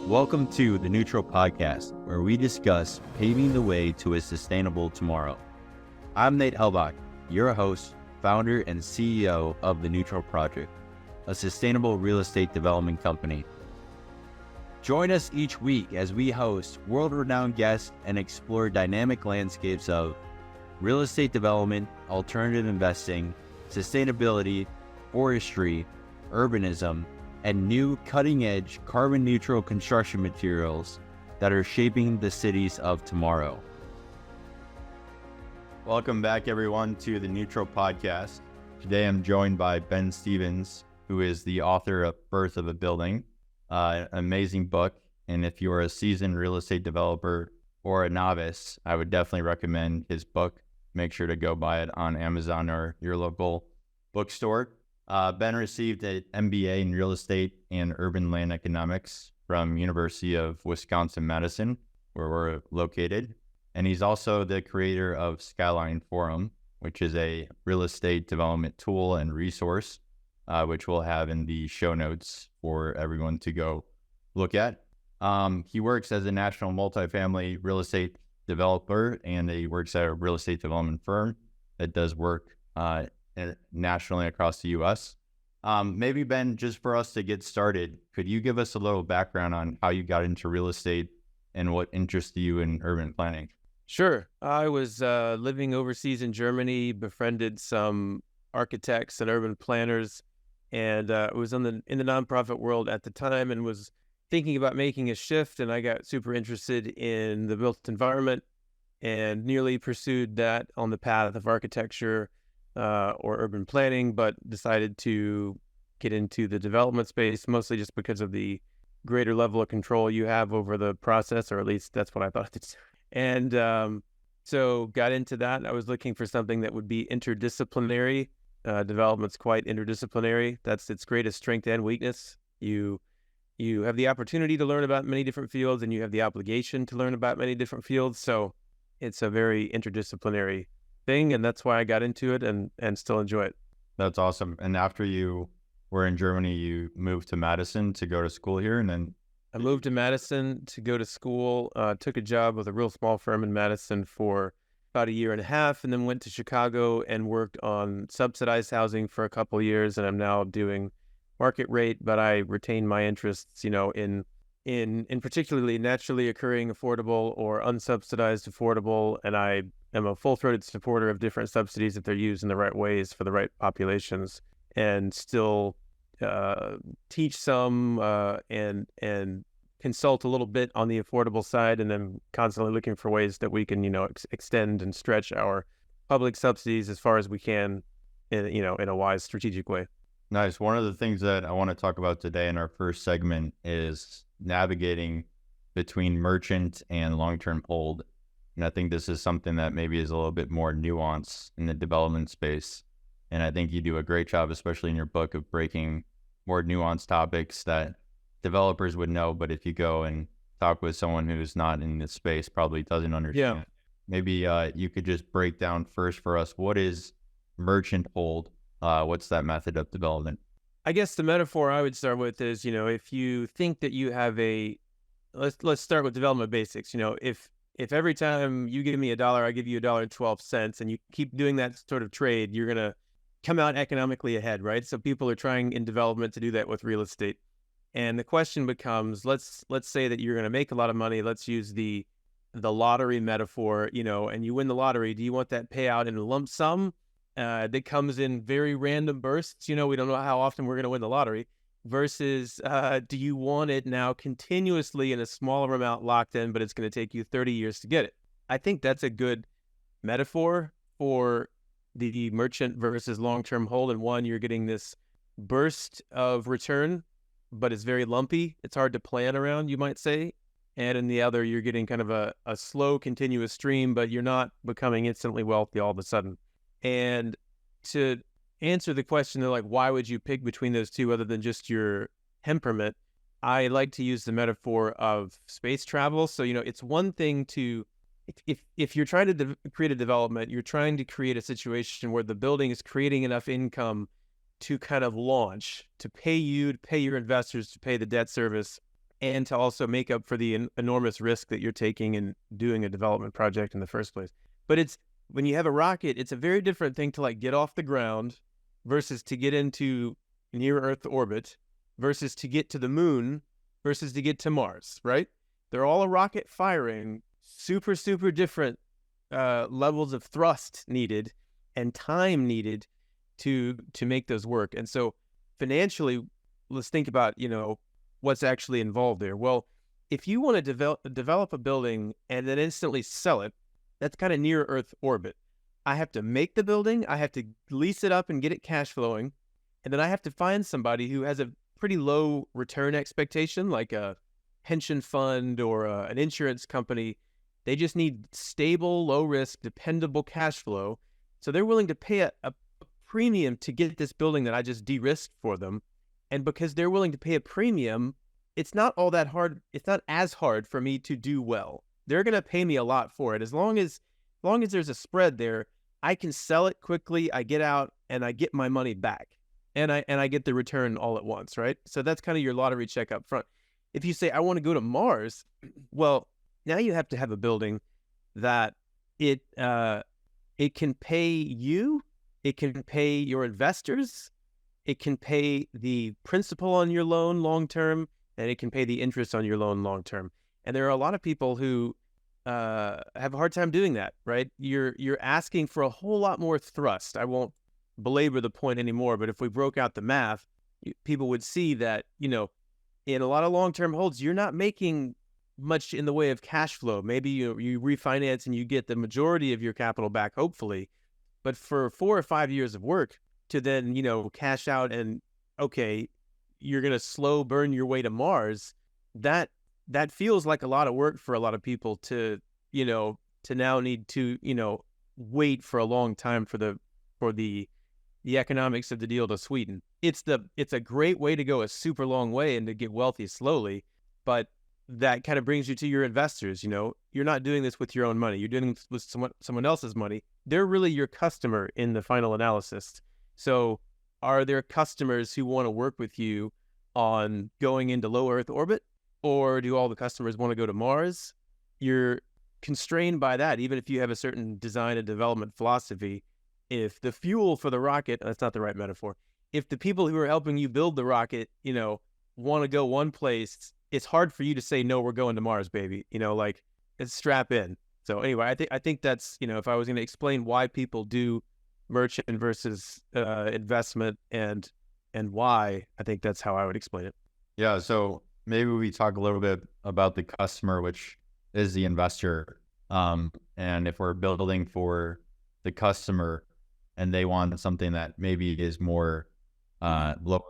Welcome to the Neutral Podcast, where we discuss paving the way to a sustainable tomorrow. I'm Nate Helbach, your host, founder, and CEO of the Neutral Project, a sustainable real estate development company. Join us each week as we host world-renowned guests and explore dynamic landscapes of real estate development, alternative investing, sustainability, forestry, urbanism, and new cutting-edge carbon-neutral construction materials that are shaping the cities of tomorrow. Welcome back, everyone, to the Neutral Podcast. Today, I'm joined by Ben Stevens, who is the author of Birth of a Building, an amazing book. And if you're a seasoned real estate developer or a novice, I would definitely recommend his book. Make sure to go buy it on Amazon or your local bookstore. Ben received an MBA in real estate and urban land economics from University of Wisconsin-Madison, where we're located. And he's also the creator of Skyline Forum, which is a real estate development tool and resource, which we'll have in the show notes for everyone to go look at. He works as a national multifamily real estate developer, and he works at a real estate development firm that does work nationally across the U.S. Maybe, Ben, just for us to get started, could you give us a little background on how you got into real estate and what interested you in urban planning? Sure. I was living overseas in Germany, befriended some architects and urban planners, and was in the nonprofit world at the time and was thinking about making a shift. And I got super interested in the built environment and nearly pursued that on the path of architecture or urban planning, but decided to get into the development space, mostly just because of the greater level of control you have over the process, or at least that's what I thought. And so got into that. I was looking for something that would be interdisciplinary. Development's quite interdisciplinary. That's its greatest strength and weakness. You have the opportunity to learn about many different fields, and you have the obligation to learn about many different fields. So it's a very interdisciplinary thing, and that's why I got into it and still enjoy it. That's awesome. And after you were in Germany, you moved to Madison to go to school here, and then I moved to Madison to go to school, took a job with a real small firm in Madison for about a year and a half, and then went to Chicago and worked on subsidized housing for a couple of years, and I'm now doing market rate, but I retain my interests, in particularly naturally occurring affordable or unsubsidized affordable, and I am a full-throated supporter of different subsidies if they're used in the right ways for the right populations, and still teach some and consult a little bit on the affordable side, and then constantly looking for ways that we can, extend and stretch our public subsidies as far as we can in a wise, strategic way. Nice. One of the things that I want to talk about today in our first segment is navigating between merchant and long-term hold. And I think this is something that maybe is a little bit more nuanced in the development space. And I think you do a great job, especially in your book, of breaking more nuanced topics that developers would know, but if you go and talk with someone who's not in this space, probably doesn't understand. Yeah. Maybe you could just break down first for us, what is merchant hold? What's that method of development? I guess the metaphor I would start with is, if you think that you have let's start with development basics. If every time you give me $1, I give you $1.12, and you keep doing that sort of trade, you're going to come out economically ahead, right? So people are trying in development to do that with real estate. And the question becomes, let's say that you're going to make a lot of money. Let's use the lottery metaphor, and you win the lottery. Do you want that payout in a lump sum that comes in very random bursts? We don't know how often we're going to win the lottery. Versus, do you want it now continuously in a smaller amount locked in, but it's going to take you 30 years to get it? I think that's a good metaphor for the merchant versus long-term hold. In one, you're getting this burst of return, but it's very lumpy. It's hard to plan around, you might say. And in the other, you're getting kind of a slow, continuous stream, but you're not becoming instantly wealthy all of a sudden. And to answer the question, they're like, why would you pick between those two other than just your temperament? I like to use the metaphor of space travel. So, it's one thing to, if you're trying to create a development, you're trying to create a situation where the building is creating enough income to kind of launch, to pay you, to pay your investors, to pay the debt service, and to also make up for the enormous risk that you're taking in doing a development project in the first place. But when you have a rocket, it's a very different thing to like get off the ground versus to get into near Earth orbit versus to get to the moon versus to get to Mars, right? They're all a rocket firing, super, super different levels of thrust needed and time needed to make those work. And so financially, let's think about, what's actually involved there. Well, if you want to develop a building and then instantly sell it, that's kind of near Earth orbit. I have to make the building, I have to lease it up and get it cash flowing, and then I have to find somebody who has a pretty low return expectation, like a pension fund or an insurance company. They just need stable, low risk, dependable cash flow. So they're willing to pay a premium to get this building that I just de-risked for them. And because they're willing to pay a premium, it's not all that hard. It's not as hard for me to do well. They're going to pay me a lot for it. As long as there's a spread there, I can sell it quickly. I get out and I get my money back, and I get the return all at once, right? So that's kind of your lottery check up front. If you say I want to go to Mars, well, now you have to have a building that it can pay you, it can pay your investors, it can pay the principal on your loan long term, and it can pay the interest on your loan long term. And there are a lot of people who have a hard time doing that, right? You're asking for a whole lot more thrust. I won't belabor the point anymore, but if we broke out the math, people would see that, in a lot of long-term holds, you're not making much in the way of cash flow. Maybe you refinance and you get the majority of your capital back, hopefully. But for 4 or 5 years of work to then, cash out and, okay, you're going to slow burn your way to Mars, that feels like a lot of work for a lot of people to now need to, wait for a long time for the economics of the deal to sweeten. It's a great way to go a super long way and to get wealthy slowly, but that kind of brings you to your investors. You're not doing this with your own money. You're doing this with someone else's money. They're really your customer in the final analysis. So are there customers who want to work with you on going into low Earth orbit? Or do all the customers want to go to Mars? You're constrained by that, even if you have a certain design and development philosophy. If the fuel for the rocket, that's not the right metaphor. If the people who are helping you build the rocket, want to go one place, it's hard for you to say, no, we're going to Mars, baby. It's strap in. So anyway, I think that's, if I was going to explain why people do merchant versus investment and why, I think that's how I would explain it. Yeah. So maybe we talk a little bit about the customer, which is the investor. And if we're building for the customer and they want something that maybe is more low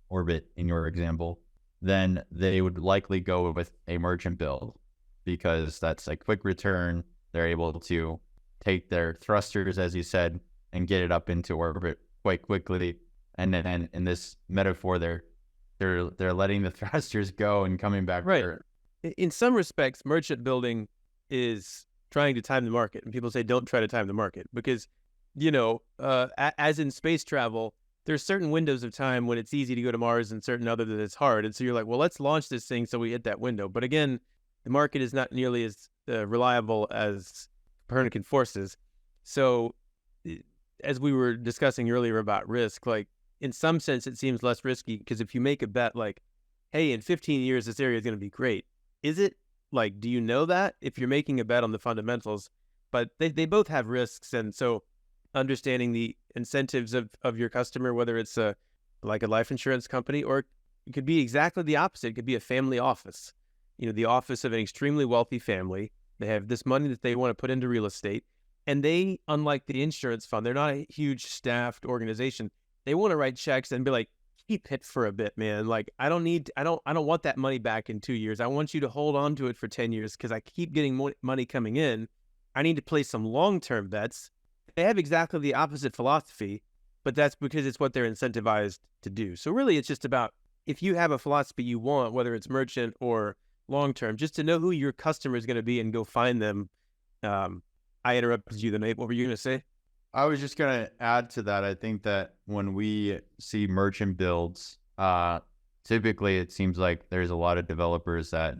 orbit in your example, then they would likely go with a merchant build because that's a quick return. They're able to take their thrusters, as you said, and get it up into orbit quite quickly. And then in this metaphor, they're letting the thrusters go and coming back. Right. In some respects, merchant building is trying to time the market. And people say, don't try to time the market because, as in space travel, there's certain windows of time when it's easy to go to Mars and certain other that it's hard. And so you're like, well, let's launch this thing so we hit that window. But again, the market is not nearly as reliable as Copernican forces. So as we were discussing earlier about risk, like in some sense, it seems less risky because if you make a bet like, hey, in 15 years, this area is going to be great. Is it like, do you know that if you're making a bet on the fundamentals? But they both have risks. And so understanding the incentives of your customer, whether it's like a life insurance company, or it could be exactly the opposite. It could be a family office, the office of an extremely wealthy family. They have this money that they want to put into real estate. And they, unlike the insurance fund, they're not a huge staffed organization. They want to write checks and be like, keep it for a bit, man. Like, I don't want that money back in 2 years. I want you to hold on to it for 10 years because I keep getting more money coming in. I need to place some long-term bets. They have exactly the opposite philosophy, but that's because it's what they're incentivized to do. So really, it's just about if you have a philosophy you want, whether it's merchant or long-term, just to know who your customer is going to be and go find them. I interrupted you, Nate. What were you going to say? I was just going to add to that. I think that when we see merchant builds, typically it seems like there's a lot of developers that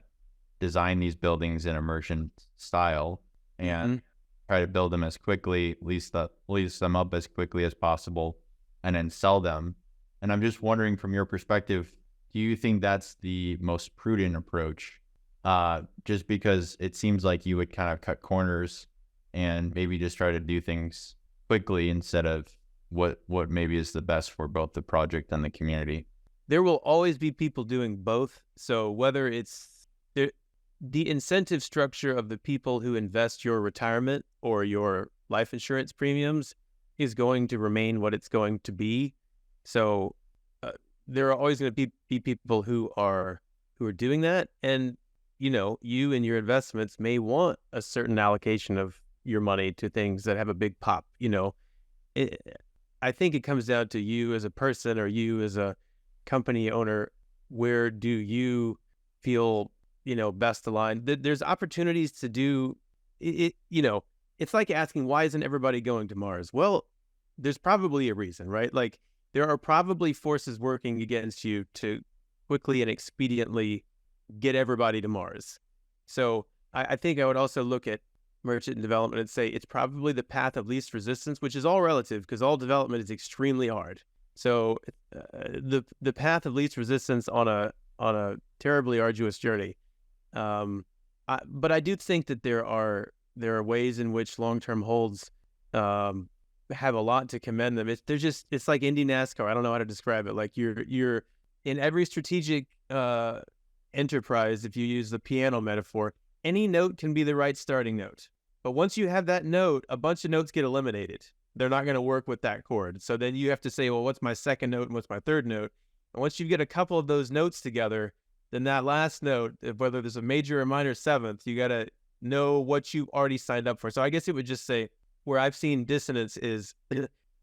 design these buildings in a merchant style and try to build them as quickly, lease them up as quickly as possible, and then sell them. And I'm just wondering, from your perspective, do you think that's the most prudent approach? Just because it seems like you would kind of cut corners and maybe just try to do things quickly instead of what maybe is the best for both the project and the community. There will always be people doing both. So whether it's the incentive structure of the people who invest your retirement or your life insurance premiums is going to remain what it's going to be. So there are always going to be people who are doing that. And, you and your investments may want a certain allocation of your money to things that have a big pop. I think it comes down to you as a person or you as a company owner. Where do you feel, best aligned? There's opportunities to do it. It's like asking, why isn't everybody going to Mars? Well, there's probably a reason, right? Like there are probably forces working against you to quickly and expediently get everybody to Mars. So I think I would also look at merchant development and say it's probably the path of least resistance, which is all relative because all development is extremely hard. So the path of least resistance on a terribly arduous journey. But I do think that there are ways in which long-term holds have a lot to commend them. It's like Indy NASCAR. I don't know how to describe it. Like you're in every strategic enterprise. If you use the piano metaphor, any note can be the right starting note. But once you have that note, a bunch of notes get eliminated. They're not going to work with that chord. So then you have to say, well, what's my second note and what's my third note? And once you get a couple of those notes together, then that last note, whether there's a major or minor seventh, you got to know what you've already signed up for. So I guess it would just say where I've seen dissonance is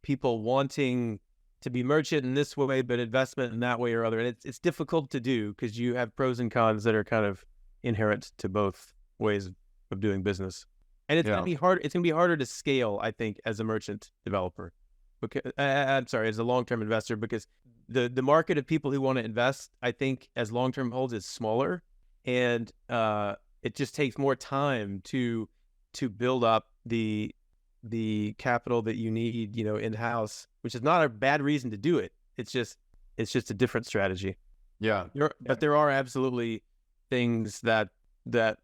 people wanting to be merchant in this way, but investment in that way or other. And it's difficult to do because you have pros and cons that are kind of inherent to both ways of doing business. And it's going to be hard. It's going to be harder to scale, I think, as a merchant developer. Because as a long-term investor, because the market of people who want to invest, I think, as long-term holds is smaller, and it just takes more time to build up the capital that you need, in-house, which is not a bad reason to do it. It's just a different strategy. Yeah. But there are absolutely things that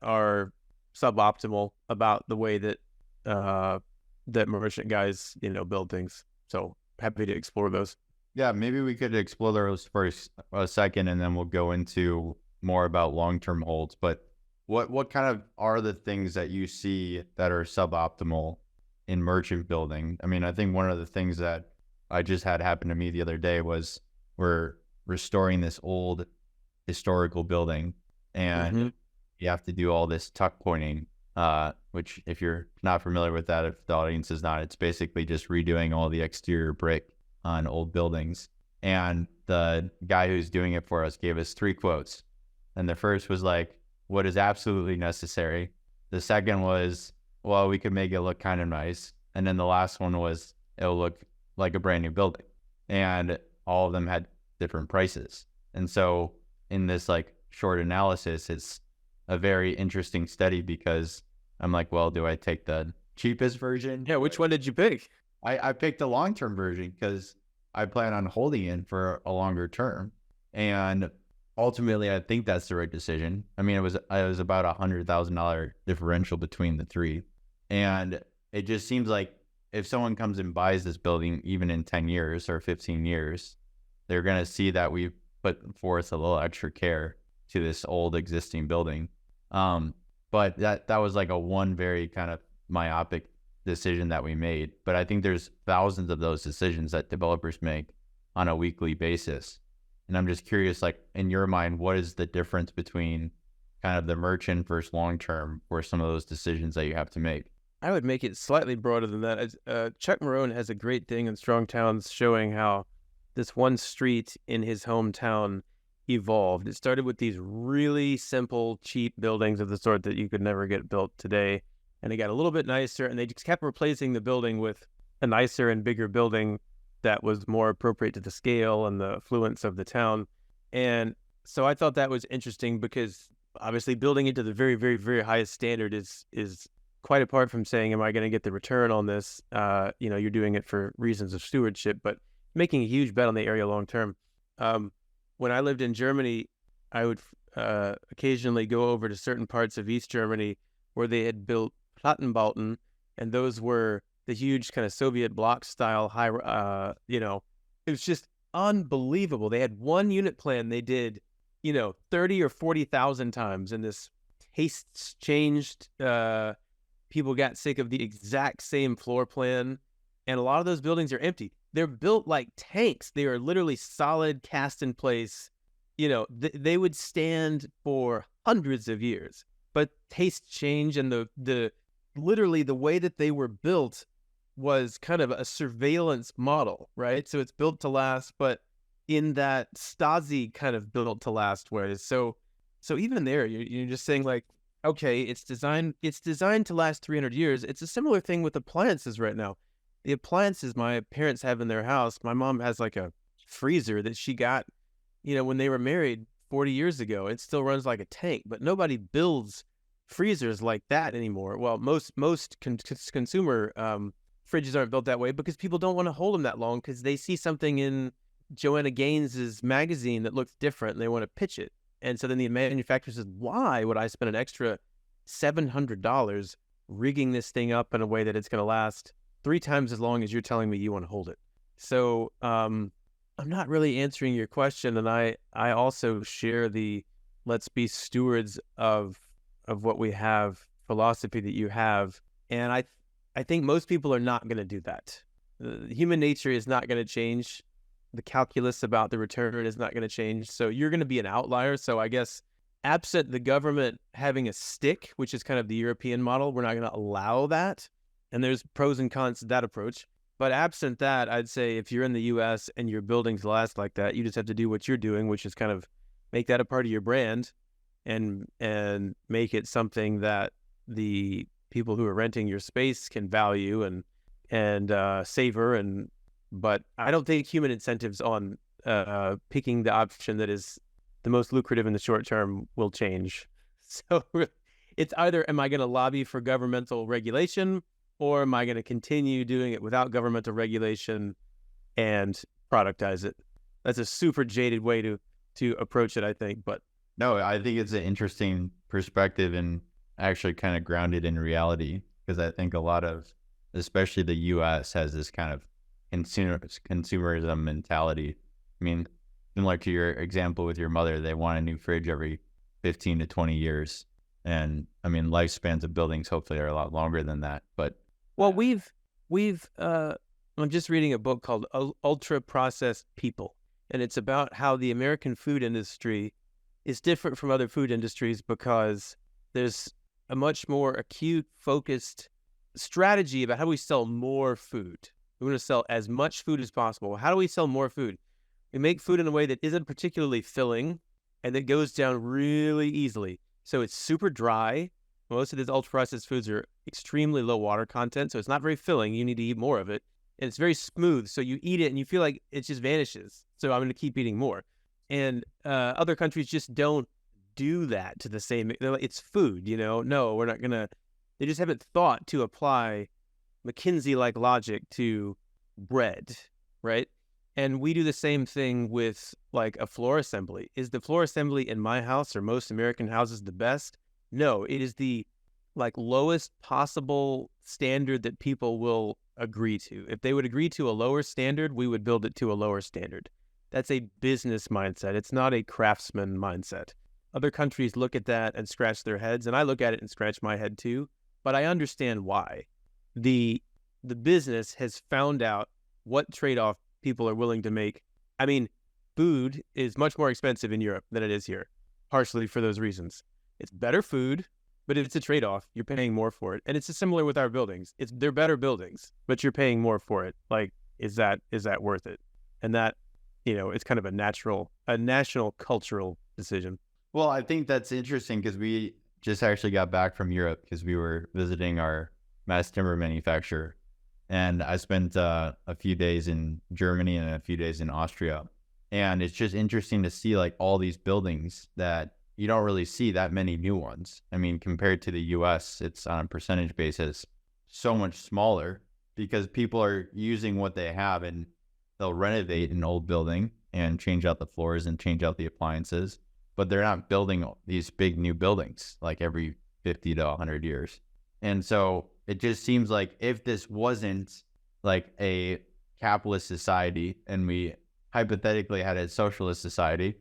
are suboptimal about the way that that merchant guys, build things. So happy to explore those. Yeah, maybe we could explore those for a second, and then we'll go into more about long-term holds. But what kind of are the things that you see that are suboptimal in merchant building? I mean, I think one of the things that I just had happen to me the other day was we're restoring this old historical building, and you have to do all this tuck pointing, which if you're not familiar with that, if the audience is not, it's basically just redoing all the exterior brick on old buildings. And the guy who's doing it for us gave us 3 quotes. And the first was like, what is absolutely necessary? The second was, well, we could make it look kind of nice. And then the last one was, it'll look like a brand new building. And all of them had different prices. And so in this like short analysis, it's a very interesting study because I'm like, well, do I take the cheapest version? Yeah, which one did you pick? I picked the long-term version because I plan on holding it for a longer term. And ultimately, I think that's the right decision. I mean, it was about $100,000 differential between the 3. And it just seems like if someone comes and buys this building, even in 10 years or 15 years, they're going to see that we put forth a little extra care to this old existing building. But that was like one very kind of myopic decision that we made. But I think there's thousands of those decisions that developers make on a weekly basis. And I'm just curious, like in your mind, what is the difference between kind of the merchant versus long-term for some of those decisions that you have to make? I would make it slightly broader than that. Chuck Marohn has a great thing in Strong Towns showing how this one street in his hometown evolved. It started with these really simple, cheap buildings of the sort that you could never get built today. And it got a little bit nicer, and they just kept replacing the building with a nicer and bigger building that was more appropriate to the scale and the affluence of the town. And so I thought that was interesting because obviously building it to the very, very, very highest standard is quite apart from saying, am I going to get the return on this? You're doing it for reasons of stewardship, but making a huge bet on the area long term. When I lived in Germany, I would occasionally go over to certain parts of East Germany where they had built Plattenbauten, and those were the huge kind of Soviet bloc style high, it was just unbelievable. They had one unit plan they did, 30 or 40,000 times, and this tastes changed. People got sick of the exact same floor plan, and a lot of those buildings are empty. They're built like tanks. They are literally solid, cast in place. They would stand for hundreds of years, but tastes change, and the literally the way that they were built was kind of a surveillance model, right? So it's built to last, but in that Stasi kind of built to last way. So even there, you're just saying like, okay, it's designed to last 300 years. It's a similar thing with appliances right now. The appliances my parents have in their house, my mom has like a freezer that she got, when they were married 40 years ago. It still runs like a tank, but nobody builds freezers like that anymore. Well, most consumer fridges aren't built that way because people don't want to hold them that long because they see something in Joanna Gaines's magazine that looks different and they want to pitch it. And so then the manufacturer says, why would I spend an extra $700 rigging this thing up in a way that it's going to last 3 times as long as you're telling me you want to hold it? So I'm not really answering your question. And I also share the let's be stewards of what we have philosophy that you have. And I think most people are not going to do that. Human nature is not going to change. The calculus about the return is not going to change. So you're going to be an outlier. So I guess absent the government having a stick, which is kind of the European model, we're not going to allow that. And there's pros and cons to that approach. But absent that, I'd say if you're in the U.S. and your buildings last like that, you just have to do what you're doing, which is kind of make that a part of your brand and make it something that the people who are renting your space can value and savor. But I don't think human incentives on picking the option that is the most lucrative in the short term will change. So it's either am I going to lobby for governmental regulation, or am I going to continue doing it without governmental regulation and productize it? That's a super jaded way to approach it, I think. But no, I think it's an interesting perspective and actually kind of grounded in reality, because I think a lot of, especially the U.S., has this kind of consumerism mentality. I mean, similar to your example with your mother, they want a new fridge every 15 to 20 years. And I mean, lifespans of buildings hopefully are a lot longer than that. But well, I'm just reading a book called Ultra Processed People, and it's about how the American food industry is different from other food industries because there's a much more acute, focused strategy about how we sell more food. We want to sell as much food as possible. How do we sell more food? We make food in a way that isn't particularly filling and that goes down really easily. So it's super dry. Most of these ultra-processed foods are extremely low water content, so it's not very filling. You need to eat more of it. And it's very smooth, so you eat it and you feel like it just vanishes. So I'm going to keep eating more. And other countries just don't do that to the same. They're like, it's food, No, we're not going to. They just haven't thought to apply McKinsey-like logic to bread, right? And we do the same thing with like a floor assembly. Is the floor assembly in my house or most American houses the best? No, it is the like lowest possible standard that people will agree to. If they would agree to a lower standard, we would build it to a lower standard. That's a business mindset. It's not a craftsman mindset. Other countries look at that and scratch their heads, and I look at it and scratch my head too, but I understand why. The business has found out what trade-off people are willing to make. I mean, food is much more expensive in Europe than it is here, partially for those reasons. It's better food, but it's a trade-off. You're paying more for it. And it's similar with our buildings. They're better buildings, but you're paying more for it. Like, is that worth it? And that, it's kind of a national cultural decision. Well, I think that's interesting because we just actually got back from Europe because we were visiting our mass timber manufacturer. And I spent a few days in Germany and a few days in Austria. And it's just interesting to see like all these buildings that you don't really see that many new ones. I mean, compared to the US, it's on a percentage basis so much smaller because people are using what they have, and they'll renovate an old building and change out the floors and change out the appliances, but they're not building these big new buildings like every 50 to 100 years. And so it just seems like if this wasn't like a capitalist society and we hypothetically had a socialist society,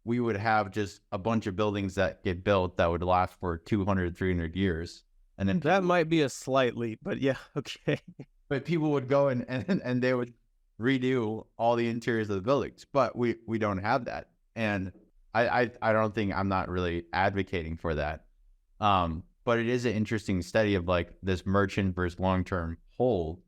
we would have just a bunch of buildings that get built that would last for 200, 300 years. And then that might be a slight leap, but yeah, okay. But people would go and they would redo all the interiors of the buildings, but we don't have that. And I don't think, I'm not really advocating for that. But it is an interesting study of like this merchant versus long-term hold.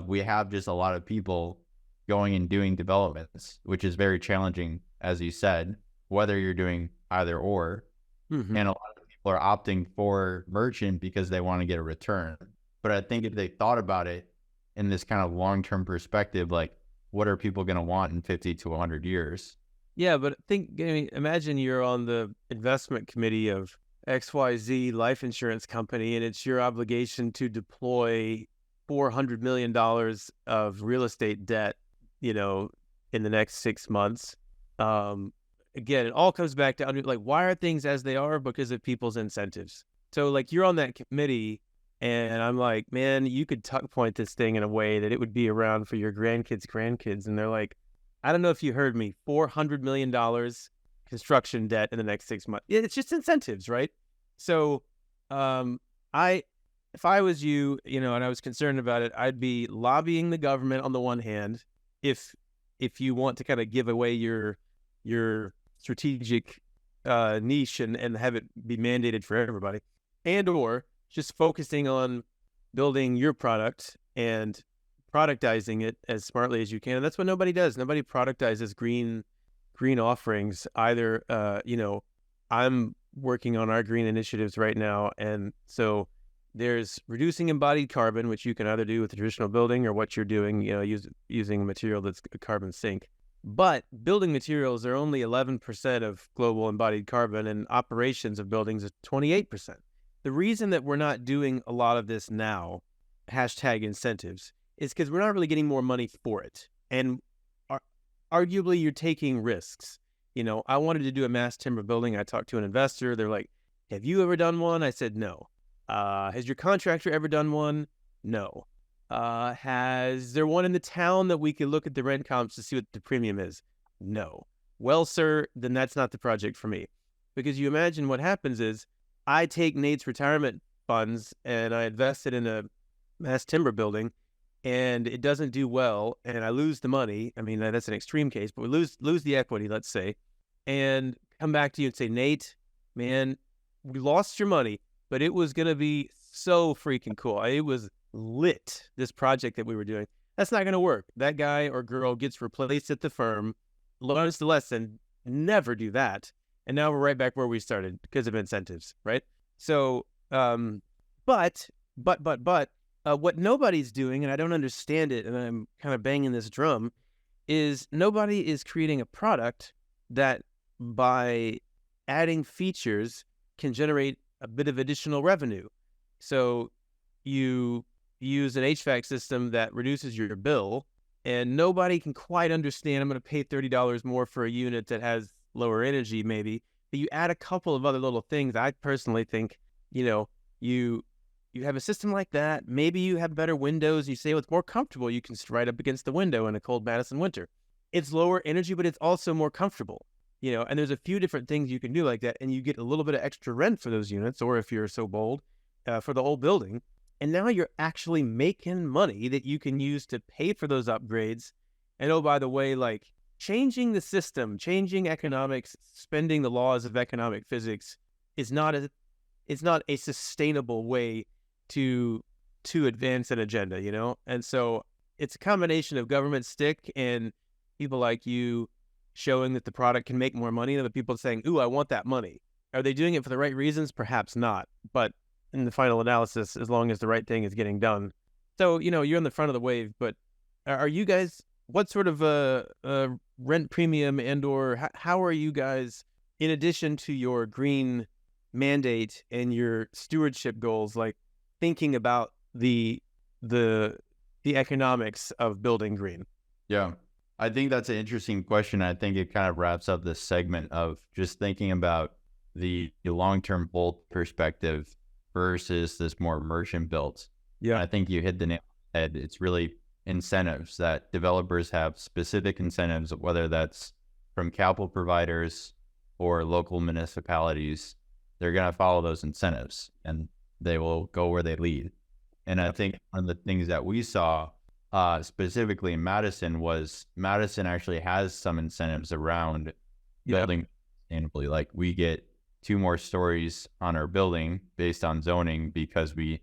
We have just a lot of people going and doing developments, which is very challenging, as you said, whether you're doing either or. Mm-hmm. And a lot of people are opting for merchant because they want to get a return. But I think if they thought about it in this kind of long-term perspective, like what are people going to want in 50 to 100 years? Yeah, but imagine you're on the investment committee of XYZ life insurance company, and it's your obligation to deploy $400 million of real estate debt, in the next 6 months. Again, it all comes back to like, why are things as they are? Because of people's incentives. So like you're on that committee, and I'm like, man, you could tuck point this thing in a way that it would be around for your grandkids. And they're like, I don't know if you heard me, $400 million construction debt in the next 6 months. It's just incentives, right? So if I was you, and I was concerned about it, I'd be lobbying the government on the one hand, if you want to kind of give away your strategic niche and have it be mandated for everybody, and or just focusing on building your product and productizing it as smartly as you can. And that's what nobody does. Nobody productizes green offerings either. I'm working on our green initiatives right now. And so there's reducing embodied carbon, which you can either do with a traditional building or what you're doing, using material that's a carbon sink. But building materials are only 11% of global embodied carbon, and operations of buildings is 28%. The reason that we're not doing a lot of this now, #incentives, is because we're not really getting more money for it. And arguably, you're taking risks. I wanted to do a mass timber building. I talked to an investor. They're like, have you ever done one? I said, no. Has your contractor ever done one? No. Has there one in the town that we could look at the rent comps to see what the premium is? No. Well, sir, then that's not the project for me. Because you imagine what happens is I take Nate's retirement funds and I invest it in a mass timber building, and it doesn't do well, and I lose the money. I mean, that's an extreme case, but we lose the equity, let's say, and come back to you and say, Nate, man, we lost your money, but it was going to be so freaking cool. It was lit, this project that we were doing. That's not going to work. That guy or girl gets replaced at the firm, learns the lesson, never do that. And now we're right back where we started because of incentives, right? So, but what nobody's doing, and I don't understand it, and I'm kind of banging this drum, is nobody is creating a product that by adding features can generate a bit of additional revenue. So you use an HVAC system that reduces your bill, and nobody can quite understand, I'm going to pay $30 more for a unit that has lower energy maybe, but you add a couple of other little things. I personally think, you have a system like that. Maybe you have better windows. You say, well, it's more comfortable. You can sit right up against the window in a cold Madison winter. It's lower energy, but it's also more comfortable, and there's a few different things you can do like that. And you get a little bit of extra rent for those units, or if you're so bold, for the whole building. And now you're actually making money that you can use to pay for those upgrades. And oh, by the way, like changing the system, changing economics, spending the laws of economic physics is not a sustainable way to advance an agenda, And so it's a combination of government stick and people like you showing that the product can make more money, and the people saying, ooh, I want that money. Are they doing it for the right reasons? Perhaps not. But in the final analysis, as long as the right thing is getting done. So, you're in the front of the wave, but are you guys what sort of a rent premium and or how are you guys, in addition to your green mandate and your stewardship goals, like thinking about the economics of building green? Yeah. I think that's an interesting question. I think it kind of wraps up this segment of just thinking about the long-term hold perspective versus this more merchant built. And Yeah. I think you hit the nail on the head. It's really incentives that developers have, specific incentives, whether that's from capital providers or local municipalities. They're going to follow those incentives and they will go where they lead. And I think one of the things that we saw specifically in Madison was Madison actually has some incentives around building sustainably. Like we get 2 more stories on our building based on zoning because we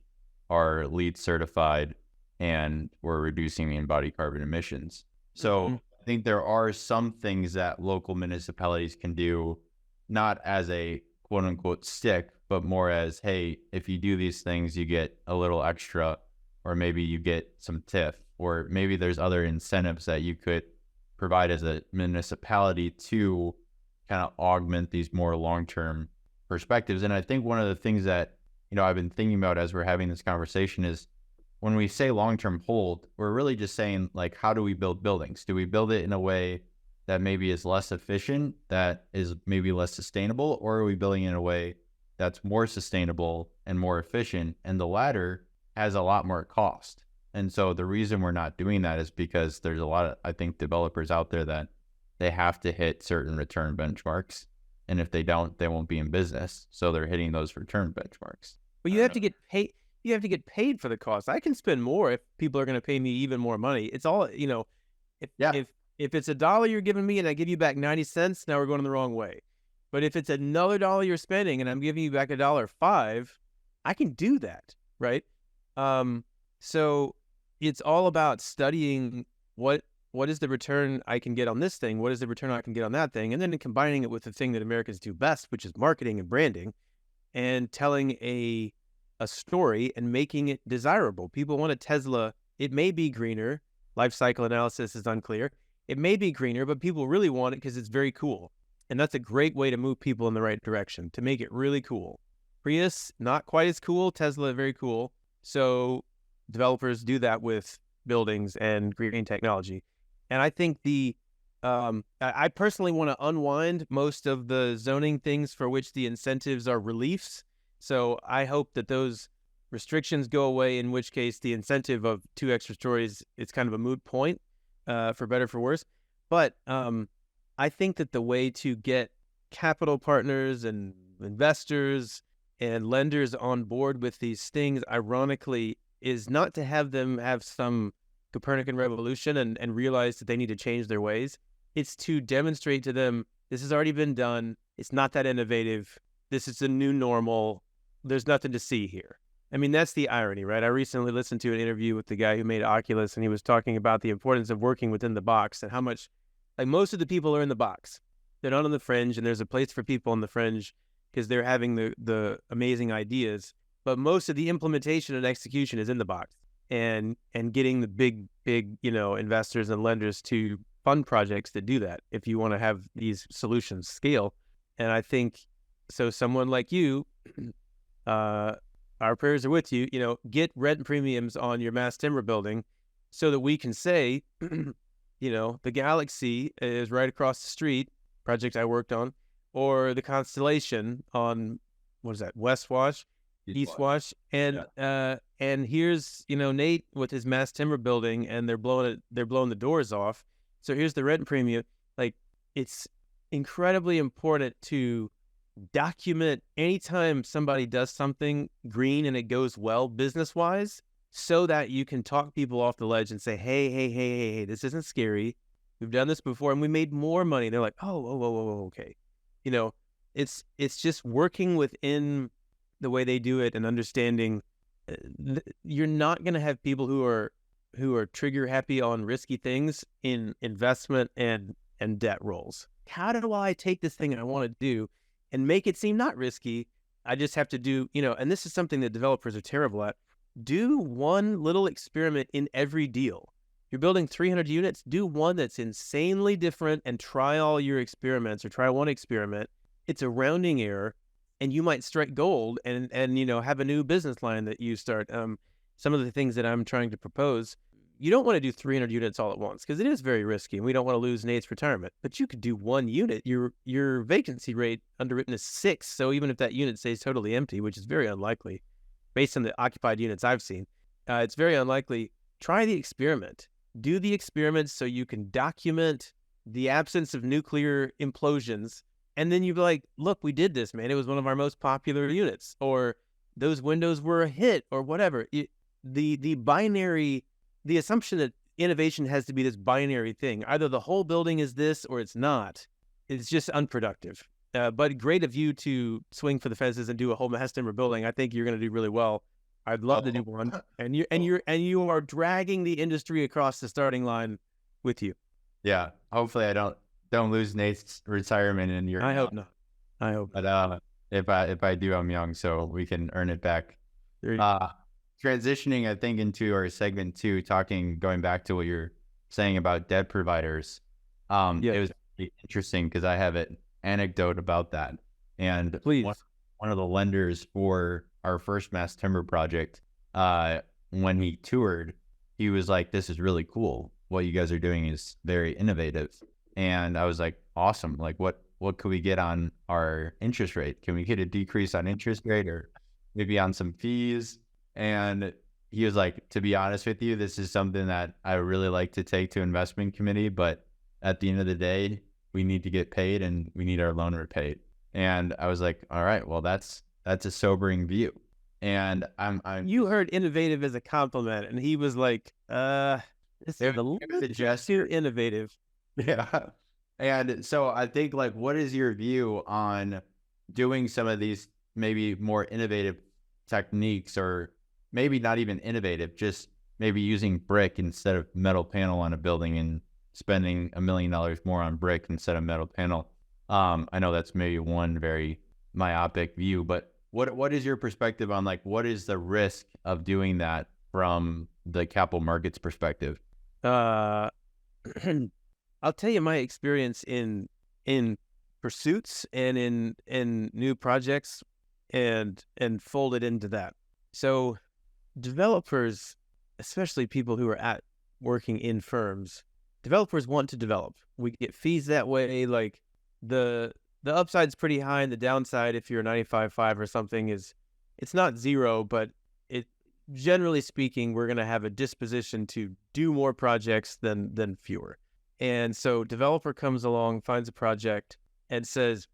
are LEED certified and we're reducing the embodied carbon emissions. So I think there are some things that local municipalities can do, not as a quote unquote stick, but more as, hey, if you do these things, you get a little extra, or maybe you get some TIF, or maybe there's other incentives that you could provide as a municipality to kind of augment these more long-term perspectives. And I think one of the things that, I've been thinking about as we're having this conversation is when we say long-term hold, we're really just saying, like, how do we build buildings? Do we build it in a way that maybe is less efficient, that is maybe less sustainable, or are we building it in a way that's more sustainable and more efficient? And the latter has a lot more cost. And so the reason we're not doing that is because there's a lot of, I think, developers out there that they have to hit certain return benchmarks. And if they don't, they won't be in business. So they're hitting those return benchmarks. Well, you have to get paid. You have to get paid for the cost. I can spend more if people are going to pay me even more money. It's all, if it's $1 you're giving me and I give you back 90 cents, now we're going the wrong way. But if it's another $1 you're spending and I'm giving you back $1.05, I can do that, right? So it's all about studying what is the return I can get on this thing, what is the return I can get on that thing, and then combining it with the thing that Americans do best, which is marketing and branding, and telling a story and making it desirable. People want a Tesla. It may be greener. Life cycle analysis is unclear. It may be greener, but people really want it because it's very cool. And that's a great way to move people in the right direction, to make it really cool. Prius, not quite as cool. Tesla, very cool. So developers do that with buildings and green technology. And I think I personally want to unwind most of the zoning things for which the incentives are reliefs. So I hope that those restrictions go away, in which case the incentive of 2 extra stories, it's kind of a moot point, for better, for worse. But I think that the way to get capital partners and investors and lenders on board with these things, ironically, is not to have them have some Copernican revolution and realize that they need to change their ways. It's to demonstrate to them, this has already been done. It's not that innovative. This is the new normal. There's nothing to see here. I mean, that's the irony, right? I recently listened to an interview with the guy who made Oculus, and he was talking about the importance of working within the box and how much, like, most of the people are in the box. They're not on the fringe, and there's a place for people on the fringe because they're having the amazing ideas. But most of the implementation and execution is in the box, and getting the big, investors and lenders to fund projects that do that if you want to have these solutions scale. And I think, so someone like you, our prayers are with you, get rent premiums on your mass timber building so that we can say, the Galaxy is right across the street, project I worked on, or the Constellation on, what is that, West Wash, East Wash, and here's, Nate with his mass timber building, and they're blowing the doors off. So here's the rent premium. Like, it's incredibly important to document anytime somebody does something green and it goes well business-wise, so that you can talk people off the ledge and say, hey, this isn't scary. We've done this before and we made more money. They're like, oh, okay. It's just working within the way they do it and understanding you're not going to have people who are trigger happy on risky things in investment and debt roles. How do I take this thing I want to do and make it seem not risky? I just have to do, and this is something that developers are terrible at. Do one little experiment in every deal. You're building 300 units, do one that's insanely different and try all your experiments, or try one experiment. It's a rounding error, and you might strike gold and have a new business line that you start. Some of the things that I'm trying to propose, you don't want to do 300 units all at once because it is very risky, and we don't want to lose Nate's retirement. But you could do one unit. Your vacancy rate underwritten is 6, so even if that unit stays totally empty, which is very unlikely, based on the occupied units I've seen, it's very unlikely. Try the experiment. Do the experiments so you can document the absence of nuclear implosions. And then you'd be like, look, we did this, man. It was one of our most popular units, or those windows were a hit, or whatever. The assumption that innovation has to be this binary thing. Either the whole building is this or it's not. It's just unproductive. But great of you to swing for the fences and do a whole mass timber building. I think you're going to do really well. I'd love to do one, and you are dragging the industry across the starting line with you. Yeah, hopefully I don't lose Nate's retirement in your. I hope not. I hope. But if I do, I'm young, so we can earn it back. Transitioning, I think, into our segment 2, going back to what you're saying about debt providers. It was really interesting because I have an anecdote about that, and please. One of the lenders for our first mass timber project, when he toured, he was like, "This is really cool. What you guys are doing is very innovative." And I was like, "Awesome! Like, what could we get on our interest rate? Can we get a decrease on interest rate, or maybe on some fees?" And he was like, "To be honest with you, this is something that I really like to take to investment committee, but at the end of the day, we need to get paid and we need our loan repaid." And I was like, "All right, well, that's a sobering view." And I'm you heard innovative as a compliment, and he was like, this is a little too innovative. Yeah. And so I think, like, what is your view on doing some of these maybe more innovative techniques, or maybe not even innovative, just maybe using brick instead of metal panel on a building, and spending $1 million more on brick instead of metal panel? I know that's maybe one very myopic view, but what is your perspective on, like, what is the risk of doing that from the capital markets perspective? I'll tell you my experience in pursuits and in new projects, and fold it into that. So developers, especially people who are working in firms, developers want to develop. We get fees that way. Like, the upside's pretty high, and the downside, if you're a 95.5 or something, it's not zero, but generally speaking, we're going to have a disposition to do more projects than fewer. And so developer comes along, finds a project, and says,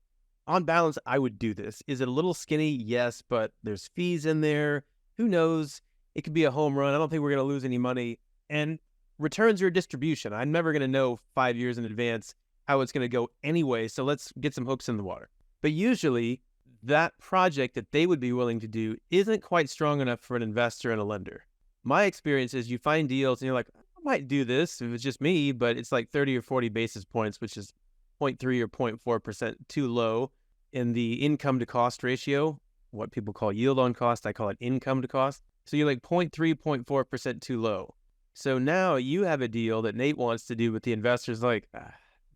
on balance, I would do this. Is it a little skinny? Yes, but there's fees in there. Who knows? It could be a home run. I don't think we're going to lose any money. And returns are a distribution. I'm never going to know 5 years in advance how it's going to go anyway, so let's get some hooks in the water. But usually, that project that they would be willing to do isn't quite strong enough for an investor and a lender. My experience is you find deals and you're like, I might do this if it's just me, but it's like 30 or 40 basis points, which is 0.3 or 0.4% too low in the income to cost ratio, what people call yield on cost. I call it income to cost. So you're like 0.3, 0.4% too low. So now you have a deal that Nate wants to do with the investors, like,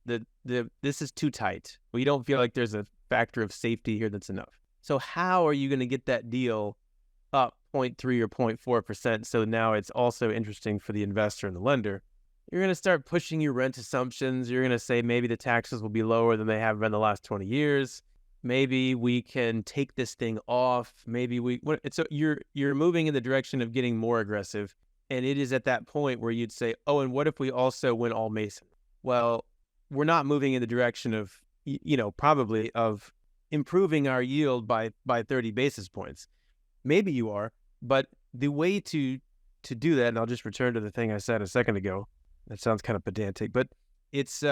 this is too tight. We don't feel like there's a factor of safety here that's enough. So how are you going to get that deal up 0.3 or 0.4%? So now it's also interesting for the investor and the lender. You're going to start pushing your rent assumptions. You're going to say maybe the taxes will be lower than they have been the last 20 years. Maybe we can take this thing off. So you're moving in the direction of getting more aggressive. And it is at that point where you'd say, oh, and what if we also went all mason? Well, we're not moving in the direction of, probably of improving our yield by 30 basis points. Maybe you are, but the way to do that, and I'll just return to the thing I said a second ago. That sounds kind of pedantic, but it's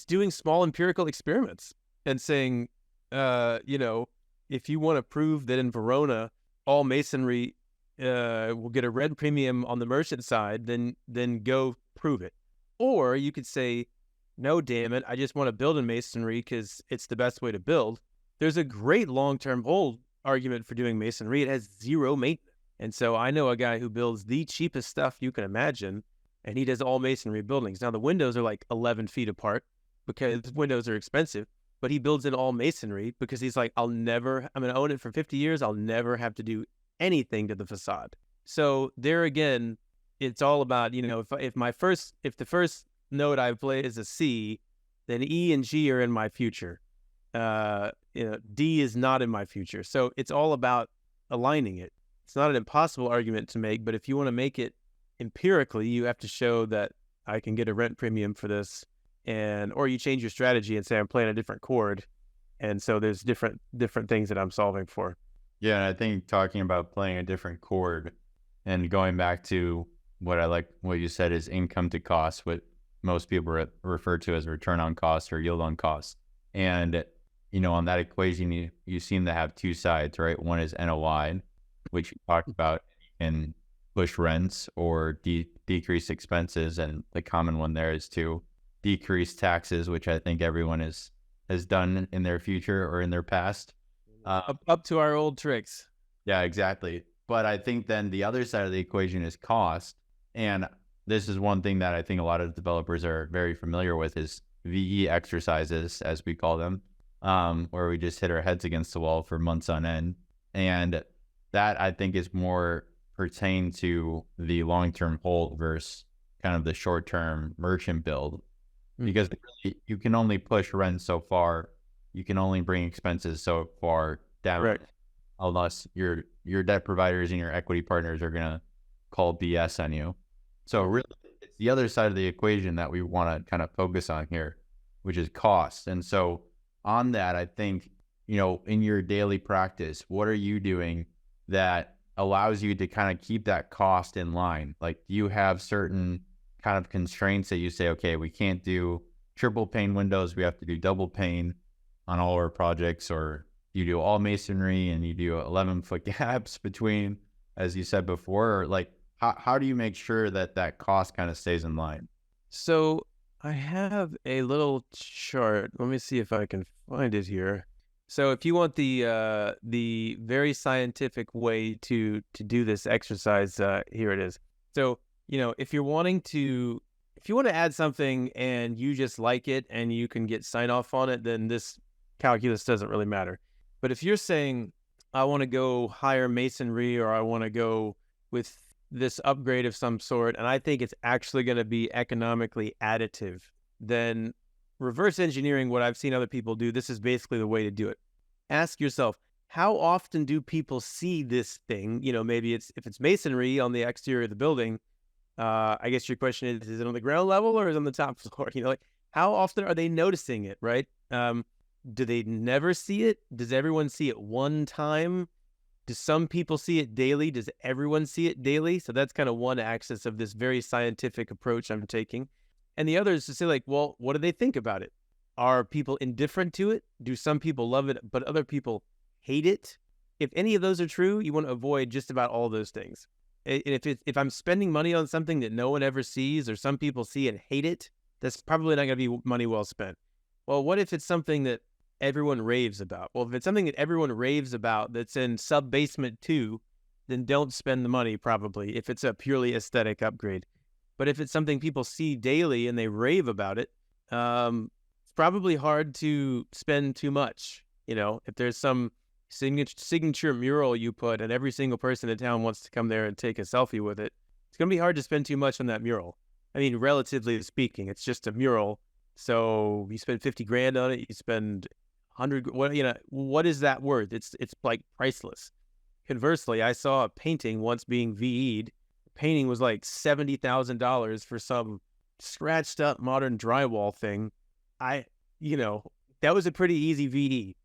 doing small empirical experiments and saying, if you want to prove that in Verona all masonry will get a red premium on the merchant side, then go prove it. Or you could say, no, damn it, I just want to build in masonry because it's the best way to build. There's a great long-term hold argument for doing masonry. It has zero maintenance. And so I know a guy who builds the cheapest stuff you can imagine, and he does all masonry buildings. Now the windows are like 11 feet apart because windows are expensive, but he builds in all masonry because he's like, I'm going to own it for 50 years. I'll never have to do anything to the facade. So there again, it's all about, if the first note I play is a C, then E and G are in my future. D is not in my future. So it's all about aligning it. It's not an impossible argument to make, but if you want to make it empirically, you have to show that I can get a rent premium for this, or you change your strategy and say I'm playing a different chord, and so there's different things that I'm solving for. Yeah, and I think talking about playing a different chord and going back to what you said is income to cost, what most people refer to as return on cost or yield on cost. And, on that equation, you seem to have two sides, right? One is NOI, which you talked about, and push rents or decrease expenses. And the common one there is to decrease taxes, which I think everyone has done in their future or in their past. Up to our old tricks. Yeah, exactly. But I think then the other side of the equation is cost. And this is one thing that I think a lot of developers are very familiar with is VE exercises, as we call them, where we just hit our heads against the wall for months on end. And that I think is more pertain to the long-term hold versus kind of the short-term merchant build. Because really, you can only push rent so far. You can only bring expenses so far down. Right. Unless your debt providers and your equity partners are going to call BS on you. So really, it's the other side of the equation that we want to kind of focus on here, which is cost. And so on that, I think, in your daily practice, what are you doing that allows you to kind of keep that cost in line? Like, do you have certain kind of constraints that you say, okay, we can't do triple pane windows, we have to do double pane on all our projects, or you do all masonry and you do 11-foot gaps between, as you said before, or like, how do you make sure that cost kind of stays in line? So I have a little chart. Let me see if I can find it here. So if you want the very scientific way to do this exercise, here it is. So, if you want to add something and you just like it and you can get sign off on it, then this calculus doesn't really matter. But if you're saying, I want to go higher masonry, or I want to go with this upgrade of some sort, and I think it's actually going to be economically additive, then reverse engineering what I've seen other people do, this is basically the way to do it. Ask yourself, how often do people see this thing? Maybe if it's masonry on the exterior of the building, I guess your question is it on the ground level or is it on the top floor? How often are they noticing it, right? Do they never see it? Does everyone see it one time? Do some people see it daily? Does everyone see it daily? So that's kind of one axis of this very scientific approach I'm taking. And the other is to say, like, well, what do they think about it? Are people indifferent to it? Do some people love it, but other people hate it? If any of those are true, you want to avoid just about all those things. And if I'm spending money on something that no one ever sees, or some people see and hate it, that's probably not going to be money well spent. Well, what if it's something that everyone raves about? Well, if it's something that everyone raves about that's in sub-basement 2, then don't spend the money probably if it's a purely aesthetic upgrade. But if it's something people see daily and they rave about it, it's probably hard to spend too much. If there's some signature mural you put and every single person in town wants to come there and take a selfie with it, it's going to be hard to spend too much on that mural. I mean, relatively speaking, it's just a mural. So you spend 50 grand on it, you spend 100, what is that worth? It's like priceless. Conversely, I saw a painting once being VE'd. The painting was like $70,000 for some scratched up modern drywall thing. That was a pretty easy VE.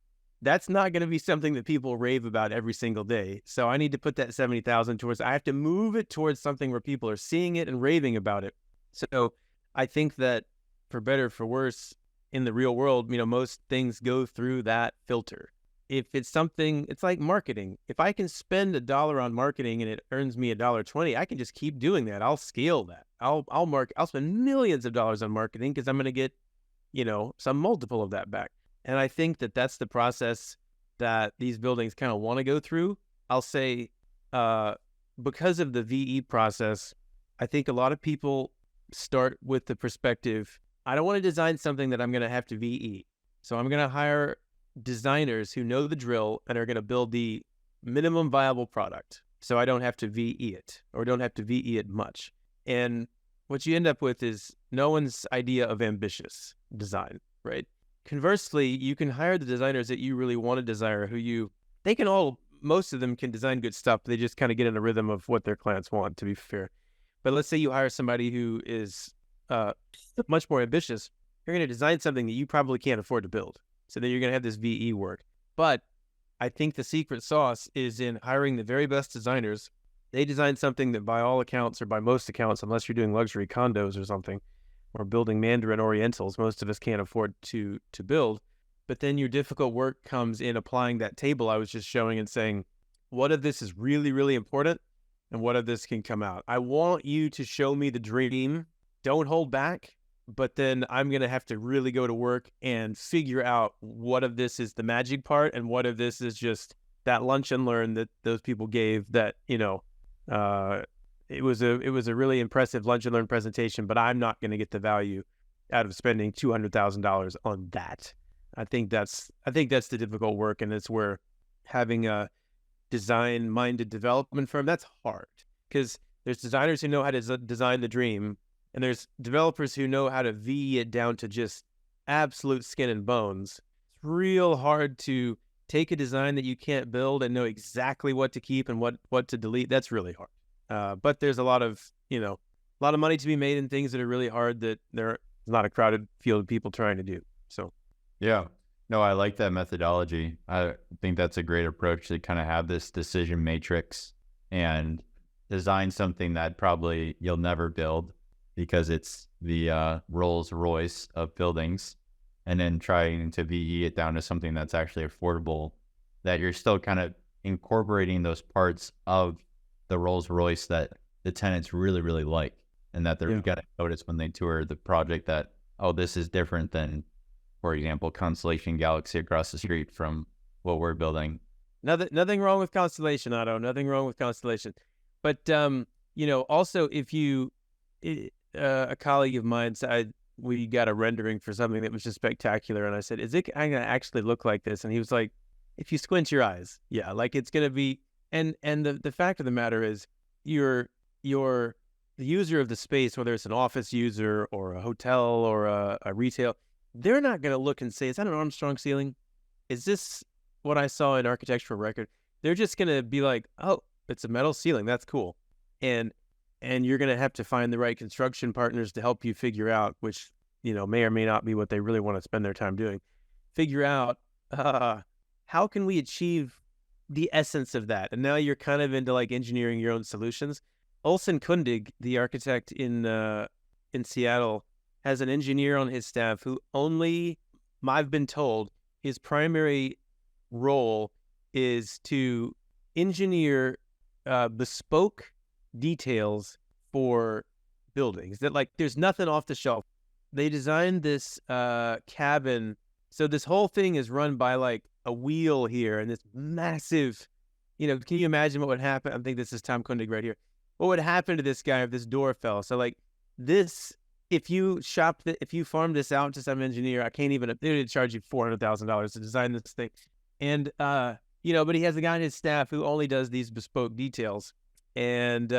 That's not going to be something that people rave about every single day. So I need to put that 70,000 towards, I have to move it towards something where people are seeing it and raving about it. So I think that for better or for worse, in the real world, most things go through that filter. If it's something, it's like marketing. If I can spend $1 on marketing and it earns me $1.20, I can just keep doing that. I'll scale that. I'll spend millions of dollars on marketing because I'm going to get, some multiple of that back. And I think that that's the process that these buildings kind of want to go through. I'll say, because of the VE process, I think a lot of people start with the perspective, I don't want to design something that I'm going to have to VE. So I'm going to hire designers who know the drill and are going to build the minimum viable product. So I don't have to VE it, or don't have to VE it much. And what you end up with is no one's idea of ambitious design, right? Conversely, you can hire the designers that you really want to desire, most of them can design good stuff. They just kind of get in a rhythm of what their clients want, to be fair. But let's say you hire somebody who is much more ambitious. You're going to design something that you probably can't afford to build. So then you're going to have this VE work. But I think the secret sauce is in hiring the very best designers. They design something that by all accounts, or by most accounts, unless you're doing luxury condos or something, or building Mandarin Orientals, most of us can't afford to build. But then your difficult work comes in applying that table I was just showing and saying, what of this is really, really important, and what of this can come out? I want you to show me the dream. Don't hold back. But then I'm going to have to really go to work and figure out what of this is the magic part, and what of this is just that lunch and learn that those people gave that, it was a really impressive lunch and learn presentation, but I'm not going to get the value out of spending $200,000 on that. I think that's the difficult work, and it's where having a design-minded development firm, that's hard, because there's designers who know how to design the dream, and there's developers who know how to VE it down to just absolute skin and bones. It's real hard to take a design that you can't build and know exactly what to keep and what to delete. That's really hard. But there's a lot of money to be made in things that are really hard, that there's not a crowded field of people trying to do. So, yeah, no, I like that methodology. I think that's a great approach to kind of have this decision matrix and design something that probably you'll never build because it's the Rolls Royce of buildings, and then trying to VE it down to something that's actually affordable, that you're still kind of incorporating those parts of the Rolls Royce that the tenants really, really like, and that they're going to notice when they tour the project that, oh, this is different than, for example, Constellation Galaxy across the street from what we're building. Nothing wrong with Constellation, Otto. Nothing wrong with Constellation. But, also if a colleague of mine said, we got a rendering for something that was just spectacular. And I said, is it going to actually look like this? And he was like, if you squint your eyes, yeah, like it's going to be. And the fact of the matter is, you're the user of the space, whether it's an office user or a hotel or a retail, they're not going to look and say, is that an Armstrong ceiling? Is this what I saw in Architectural Record? They're just going to be like, oh, it's a metal ceiling. That's cool. And you're going to have to find the right construction partners to help you figure out, which, may or may not be what they really want to spend their time doing. Figure out how can we achieve the essence of that? And now you're kind of into like engineering your own solutions. Olsen Kundig, the architect in Seattle, has an engineer on his staff who I've been told, his primary role is to engineer bespoke details for buildings that, like, there's nothing off the shelf. They designed this cabin, so this whole thing is run by like a wheel here and this massive, can you imagine what would happen? I think this is Tom Kundig right here. What would happen to this guy if this door fell? So like this, if you farm this out to some engineer, they would charge you $400,000 to design this thing. And, but he has a guy on his staff who only does these bespoke details. And,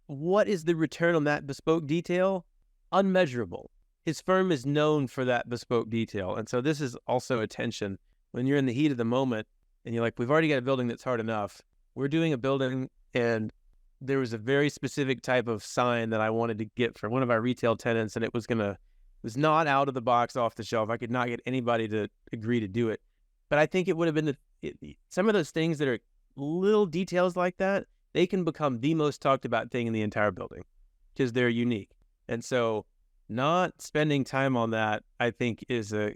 what is the return on that bespoke detail? Unmeasurable. His firm is known for that bespoke detail. And so this is also a tension when you're in the heat of the moment and you're like, we've already got a building that's hard enough. We're doing a building, and there was a very specific type of sign that I wanted to get for one of our retail tenants, and it was not out of the box, off the shelf. I could not get anybody to agree to do it. But I think it would have been some of those things that are little details like that, they can become the most talked about thing in the entire building because they're unique. And so not spending time on that, I think, is a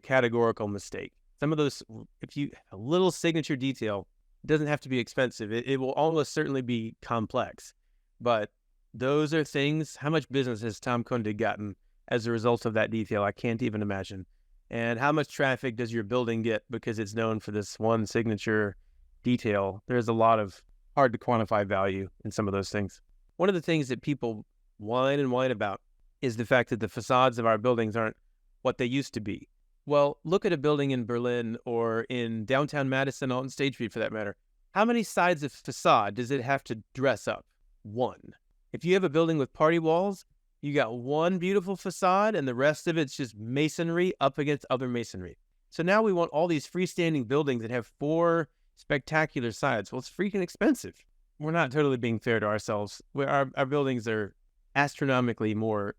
categorical mistake. Some of those, a little signature detail, doesn't have to be expensive. It will almost certainly be complex. But those are things, how much business has Tom Kundig gotten as a result of that detail? I can't even imagine. And how much traffic does your building get because it's known for this one signature detail? There's a lot of hard to quantify value in some of those things. one of the things that people whine about is the fact that the facades of our buildings aren't what they used to be. Well, look at a building in Berlin or in downtown Madison, on State Street for that matter. How many sides of facade does it have to dress up? One. If you have a building with party walls, you got one beautiful facade and the rest of it's just masonry up against other masonry. So now we want all these freestanding buildings that have 4 spectacular sides. Well, it's freaking expensive. We're not totally being fair to ourselves. Our buildings are astronomically more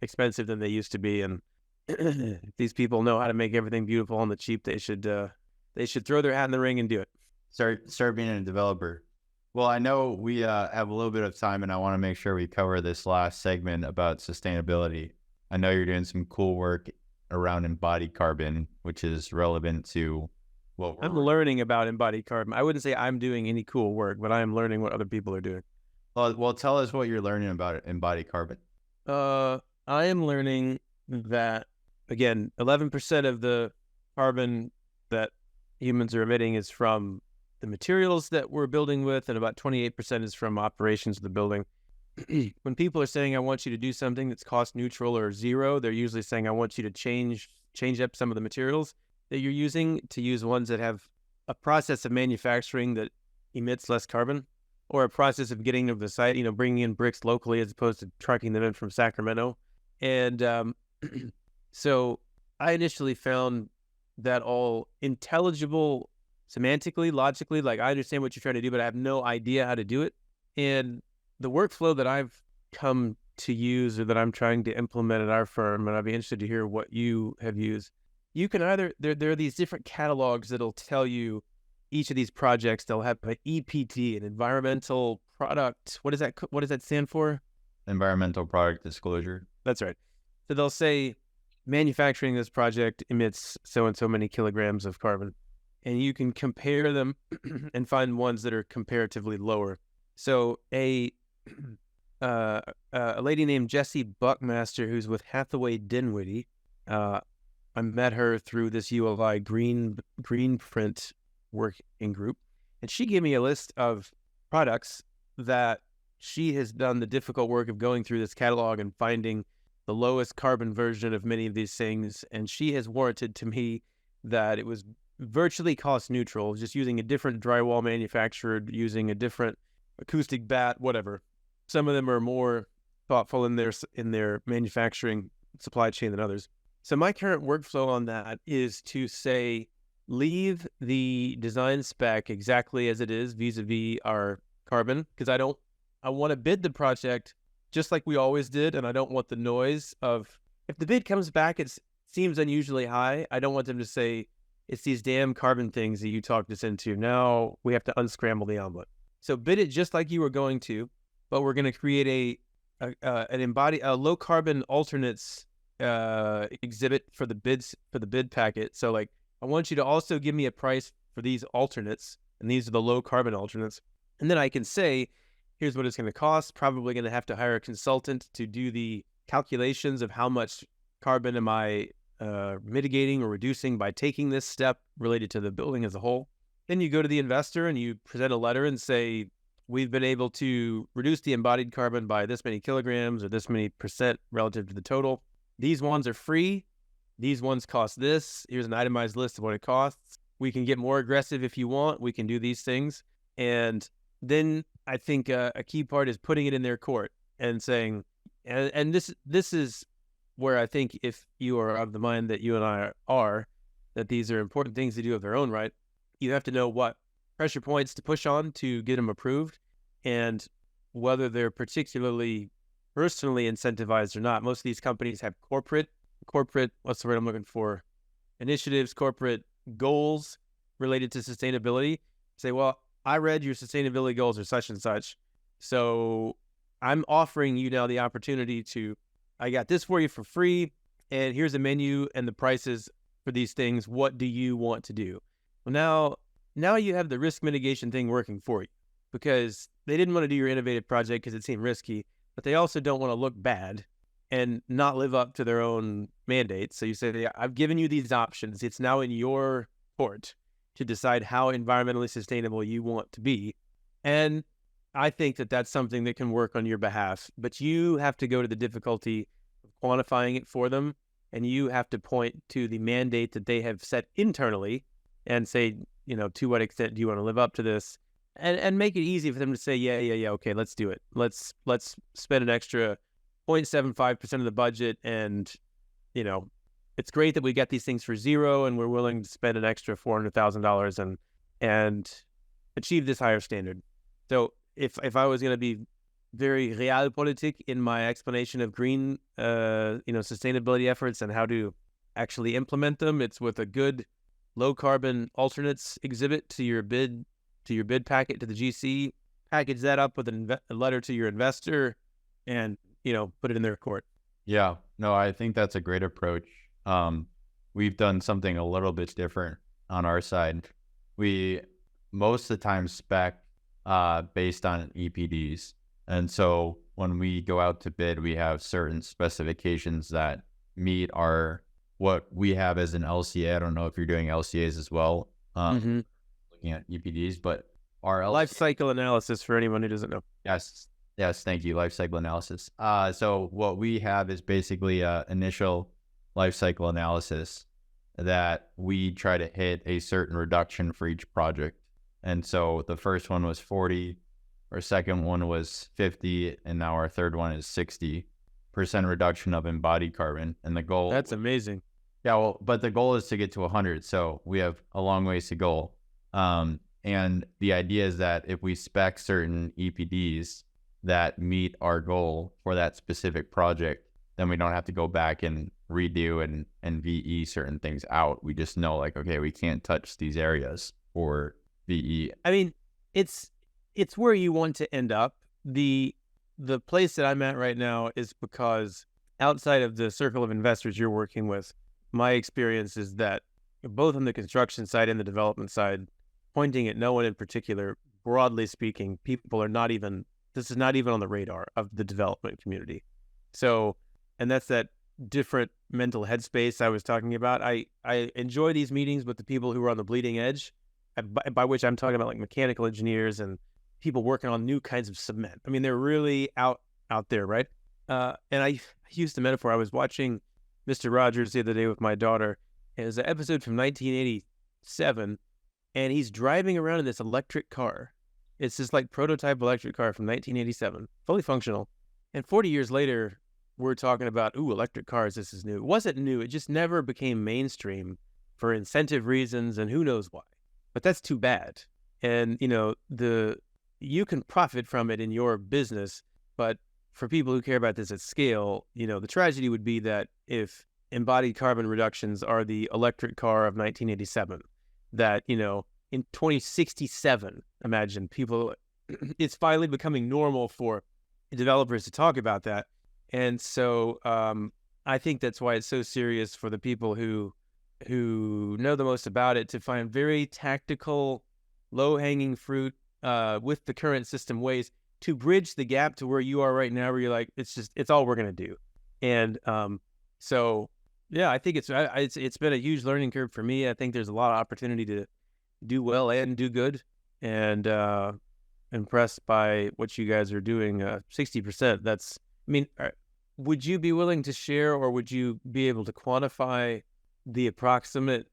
expensive than they used to be, and if these people know how to make everything beautiful on the cheap, they should throw their hat in the ring and do it. Start being a developer. Well, I know we have a little bit of time, and I want to make sure we cover this last segment about sustainability. I know you're doing some cool work around embodied carbon, which is relevant to what I'm learning about embodied carbon. I wouldn't say I'm doing any cool work, but I am learning what other people are doing. Well, tell us what you're learning about embodied carbon. I am learning that, again, 11% of the carbon that humans are emitting is from the materials that we're building with, and about 28% is from operations of the building. When people are saying, I want you to do something that's cost neutral or zero, they're usually saying, I want you to change up some of the materials that you're using to use ones that have a process of manufacturing that emits less carbon, or a process of getting to the site, bringing in bricks locally as opposed to trucking them in from Sacramento. And so I initially found that all intelligible semantically, logically, like I understand what you're trying to do, but I have no idea how to do it. And the workflow that I've come to use or that I'm trying to implement at our firm, and I'd be interested to hear what you have used. You can either, there are these different catalogs that'll tell you each of these projects, they'll have an EPD, an environmental product. What does that stand for? Environmental product disclosure. That's right. So they'll say manufacturing this project emits so and so many kilograms of carbon, and you can compare them and find ones that are comparatively lower. So a lady named Jessie Buckmaster, who's with Hathaway Dinwiddie, I met her through this ULI green print working group, and she gave me a list of products that she has done the difficult work of going through this catalog and finding the lowest carbon version of many of these things. And she has warranted to me that it was virtually cost neutral, just using a different drywall manufacturer, using a different acoustic bat, whatever. Some of them are more thoughtful in their manufacturing supply chain than others. So my current workflow on that is to say, leave the design spec exactly as it is vis-a-vis our carbon, because I want to bid the project just like we always did, and I don't want the noise of, if the bid comes back, it seems unusually high, I don't want them to say, it's these damn carbon things that you talked us into. Now we have to unscramble the omelet. So bid it just like you were going to, but we're going to create a low carbon alternates exhibit for the bid packet. So like, I want you to also give me a price for these alternates, and these are the low carbon alternates. And then I can say, here's what it's going to cost. Probably going to have to hire a consultant to do the calculations of how much carbon am I mitigating or reducing by taking this step related to the building as a whole. Then you go to the investor and you present a letter and say, we've been able to reduce the embodied carbon by this many kilograms or this many percent relative to the total. These ones are free. These ones cost this. Here's an itemized list of what it costs. We can get more aggressive if you want. We can do these things. And then I think a key part is putting it in their court and saying, and this is where I think if you are of the mind that you and I are, that these are important things to do of their own right, you have to know what pressure points to push on to get them approved and whether they're particularly personally incentivized or not. Most of these companies have corporate, what's the word I'm looking for? Initiatives, corporate goals related to sustainability. Say, well, I read your sustainability goals are such and such, so I'm offering you now the opportunity to, I got this for you for free, and here's a menu and the prices for these things. What do you want to do? Well, now you have the risk mitigation thing working for you, because they didn't want to do your innovative project because it seemed risky, but they also don't want to look bad and not live up to their own mandates. So you say, I've given you these options. It's now in your court to decide how environmentally sustainable you want to be. And I think that that's something that can work on your behalf, but you have to go to the difficulty of quantifying it for them, and you have to point to the mandate that they have set internally and say, to what extent do you want to live up to this, and make it easy for them to say, yeah, okay, let's do it. Let's spend an extra 0.75% of the budget, and it's great that we get these things for zero, and we're willing to spend an extra $400,000 and achieve this higher standard. So if I was going to be very realpolitik in my explanation of green, sustainability efforts and how to actually implement them, it's with a good low carbon alternates exhibit to your bid packet to the GC, package that up with a letter to your investor, and put it in their court. Yeah, no, I think that's a great approach. We've done something a little bit different on our side. We most of the time spec based on EPDs. And so when we go out to bid, we have certain specifications that meet what we have as an LCA. I don't know if you're doing LCAs as well, looking at EPDs, but our life cycle analysis for anyone who doesn't know. Yes, thank you. Life cycle analysis. So what we have is basically initial life cycle analysis that we try to hit a certain reduction for each project. And so the first one was 40, our second one was 50, and now our third one is 60% reduction of embodied carbon. And the goal... That's amazing. Yeah, well, but the goal is to get to 100. So we have a long ways to go. And the idea is that if we spec certain EPDs that meet our goal for that specific project, then we don't have to go back and redo and VE certain things out. We just know, like, okay, we can't touch these areas for VE. I mean, it's where you want to end up. The place that I'm at right now is because outside of the circle of investors you're working with, my experience is that both on the construction side and the development side, pointing at no one in particular, broadly speaking, this is not even on the radar of the development community. So, and that's that different mental headspace I was talking about. I enjoy these meetings with the people who are on the bleeding edge, by which I'm talking about like mechanical engineers and people working on new kinds of cement. I mean, they're really out there, right? And I used the metaphor. I was watching Mr. Rogers the other day with my daughter. It was an episode from 1987, and he's driving around in this electric car. It's this like prototype electric car from 1987, fully functional. And 40 years later, we're talking about, electric cars, this is new. It wasn't new. It just never became mainstream for incentive reasons and who knows why. But that's too bad. And, you can profit from it in your business, but for people who care about this at scale, the tragedy would be that if embodied carbon reductions are the electric car of 1987, that, in 2067, imagine people, it's finally becoming normal for developers to talk about that. And so I think that's why it's so serious for the people who know the most about it to find very tactical, low-hanging fruit with the current system ways to bridge the gap to where you are right now, where you're like, it's all we're going to do. And so, yeah, I think it's been a huge learning curve for me. I think there's a lot of opportunity to do well and do good, and impressed by what you guys are doing. 60%, would you be willing to share, or would you be able to quantify the approximate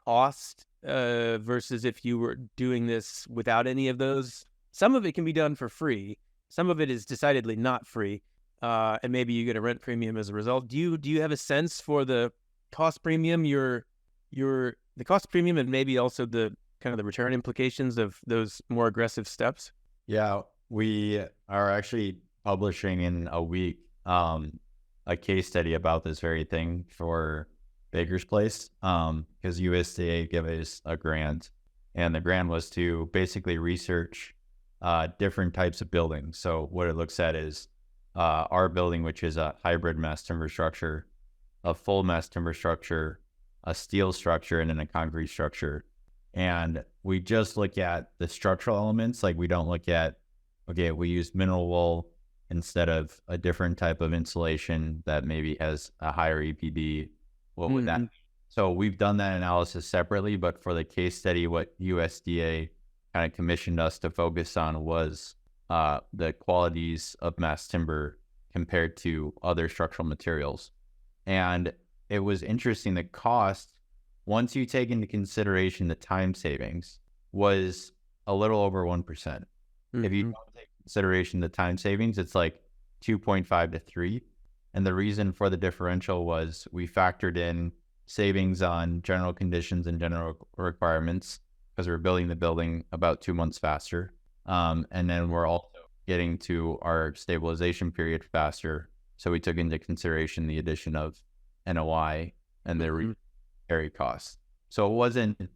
cost versus if you were doing this without any of those? Some of it can be done for free. Some of it is decidedly not free, and maybe you get a rent premium as a result. Do you have a sense for the cost premium, the cost premium, and maybe also the kind of the return implications of those more aggressive steps? Yeah, we are actually publishing in a week a case study about this very thing for Baker's Place, because USDA gave us a grant, and the grant was to basically research different types of buildings. So what it looks at is our building, which is a hybrid mass timber structure, a full mass timber structure, a steel structure, and then a concrete structure. And we just look at the structural elements. Like, we don't look at, okay, we use mineral wool instead of a different type of insulation that maybe has a higher EPD. What would that be? So we've done that analysis separately, but for the case study, what USDA kind of commissioned us to focus on was the qualities of mass timber compared to other structural materials. And it was interesting, the cost, once you take into consideration the time savings, was a little over 1%. If you don't take into consideration the time savings, it's like 2.5 to 3. And the reason for the differential was we factored in savings on general conditions and general requirements because we're building the building about 2 months faster. And then we're also getting to our stabilization period faster. So we took into consideration the addition of NOI and the carry costs. So it wasn't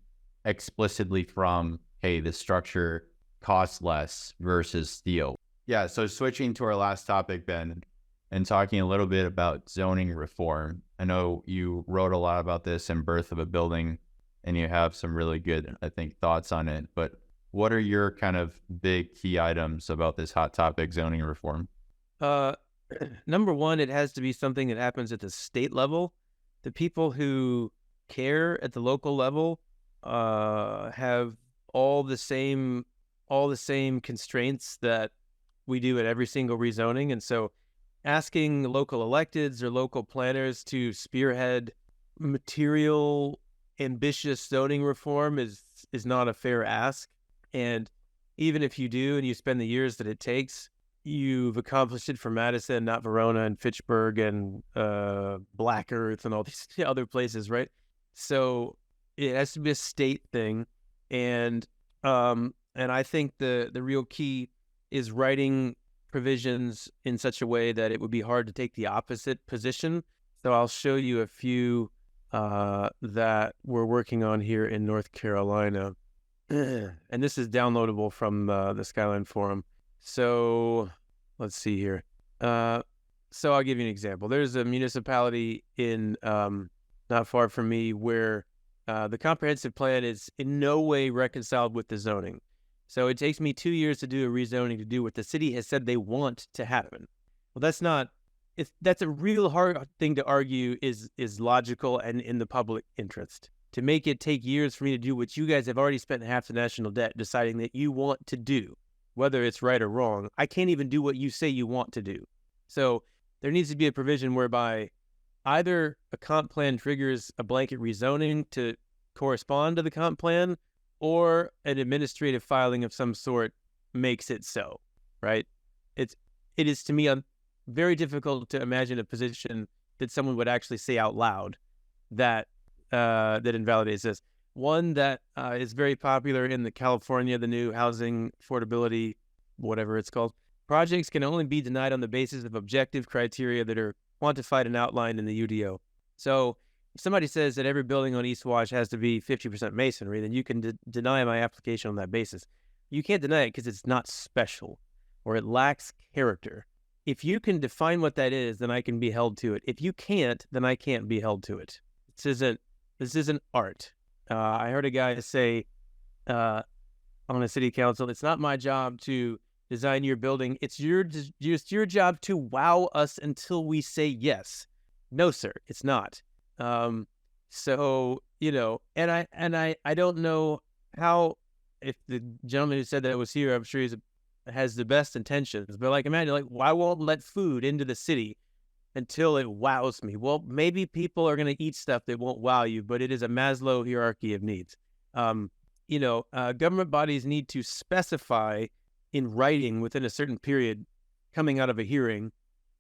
explicitly from, hey, the structure costs less versus steel. Yeah, so switching to our last topic, Ben, and talking a little bit about zoning reform. I know you wrote a lot about this in Birth of a Building, and you have some really good, I think, thoughts on it. But what are your kind of big key items about this hot topic, zoning reform? Number one, it has to be something that happens at the state level. The people who care at the local level have all the same constraints that we do at every single rezoning. And so asking local electeds or local planners to spearhead material ambitious zoning reform is not a fair ask. And even if you do and you spend the years that it takes, you've accomplished it for Madison, not Verona and Fitchburg and Black Earth and all these other places, right? So it has to be a state thing. And I think the real key is writing provisions in such a way that it would be hard to take the opposite position. So I'll show you a few that we're working on here in North Carolina. And this is downloadable from the Skyline Forum. So let's see here. So I'll give you an example. There's a municipality in not far from me where the comprehensive plan is in no way reconciled with the zoning. So it takes me 2 years to do a rezoning to do what the city has said they want to happen. Well, that's a real hard thing to argue is logical and in the public interest. To make it take years for me to do what you guys have already spent half the national debt deciding that you want to do, whether it's right or wrong. I can't even do what you say you want to do. So there needs to be a provision whereby either a comp plan triggers a blanket rezoning to correspond to the comp plan, or an administrative filing of some sort makes it so, right? It is to me very difficult to imagine a position that someone would actually say out loud that invalidates this. One that is very popular in the California, the new housing affordability, whatever it's called. Projects can only be denied on the basis of objective criteria that are quantified and outlined in the UDO. So if somebody says that every building on East Wash has to be 50% masonry, then you can deny my application on that basis. You can't deny it because it's not special or it lacks character. If you can define what that is, then I can be held to it. If you can't, then I can't be held to it. This isn't art. I heard a guy say on a city council, it's not my job to design your building. It's your job to wow us until we say yes. No, sir, it's not. So, and I don't know how, if the gentleman who said that was here, I'm sure has the best intentions, but imagine, why won't let food into the city until it wows me? Well, maybe people are going to eat stuff that won't wow you, but it is a Maslow hierarchy of needs. Government bodies need to specify in writing within a certain period coming out of a hearing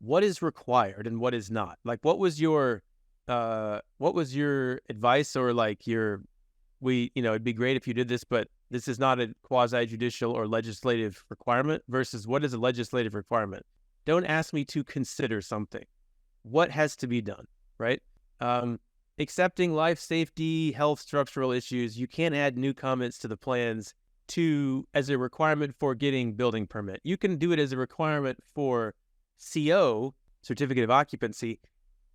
what is required and what is not. What was your advice, or it'd be great if you did this, but this is not a quasi-judicial or legislative requirement, versus what is a legislative requirement? Don't ask me to consider something. What has to be done, right? Accepting life safety, health, structural issues. You can't add new comments to the plans as a requirement for getting building permit. You can do it as a requirement for CO, certificate of occupancy,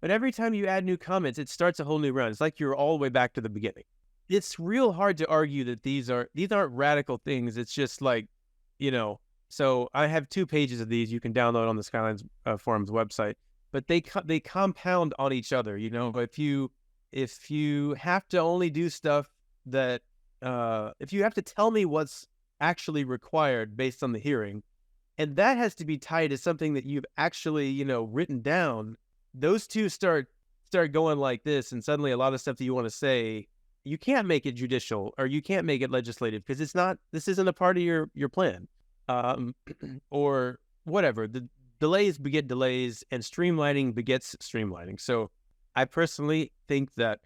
but every time you add new comments, it starts a whole new round. It's like you're all the way back to the beginning. It's real hard to argue that these aren't radical things. It's just so I have 2 pages of these you can download on the Skylines Forum's website, but they compound on each other. If you have to only do stuff that, if you have to tell me what's actually required based on the hearing, And that has to be tied to something that you've actually, written down. Those two start going like this, and suddenly a lot of stuff that you want to say, you can't make it judicial or you can't make it legislative because this isn't a part of your plan, or whatever. The delays beget delays, and streamlining begets streamlining. So I personally think that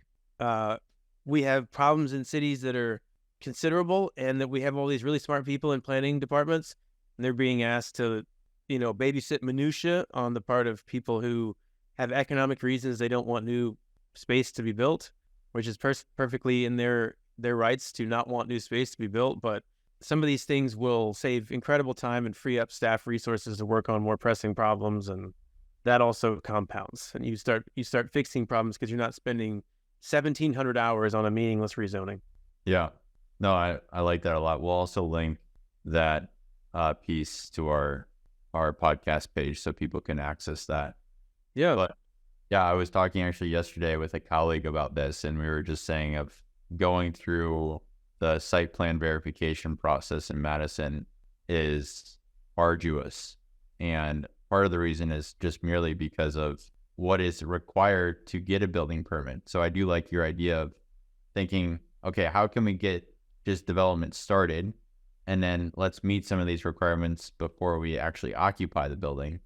we have problems in cities that are considerable, and that we have all these really smart people in planning departments, and they're being asked to, babysit minutia on the part of people who have economic reasons they don't want new space to be built, which is perfectly in their rights to not want new space to be built. But some of these things will save incredible time and free up staff resources to work on more pressing problems, and that also compounds. And you start fixing problems because you're not spending 1,700 hours on a meaningless rezoning. Yeah. No, I like that a lot. We'll also link that piece to our podcast page so people can access that. Yeah. But yeah, I was talking actually yesterday with a colleague about this, and we were just saying of going through the site plan verification process in Madison is arduous. And part of the reason is just merely because of what is required to get a building permit. So I do like your idea of thinking, okay, how can we get just development started? And then let's meet some of these requirements before we actually occupy the building.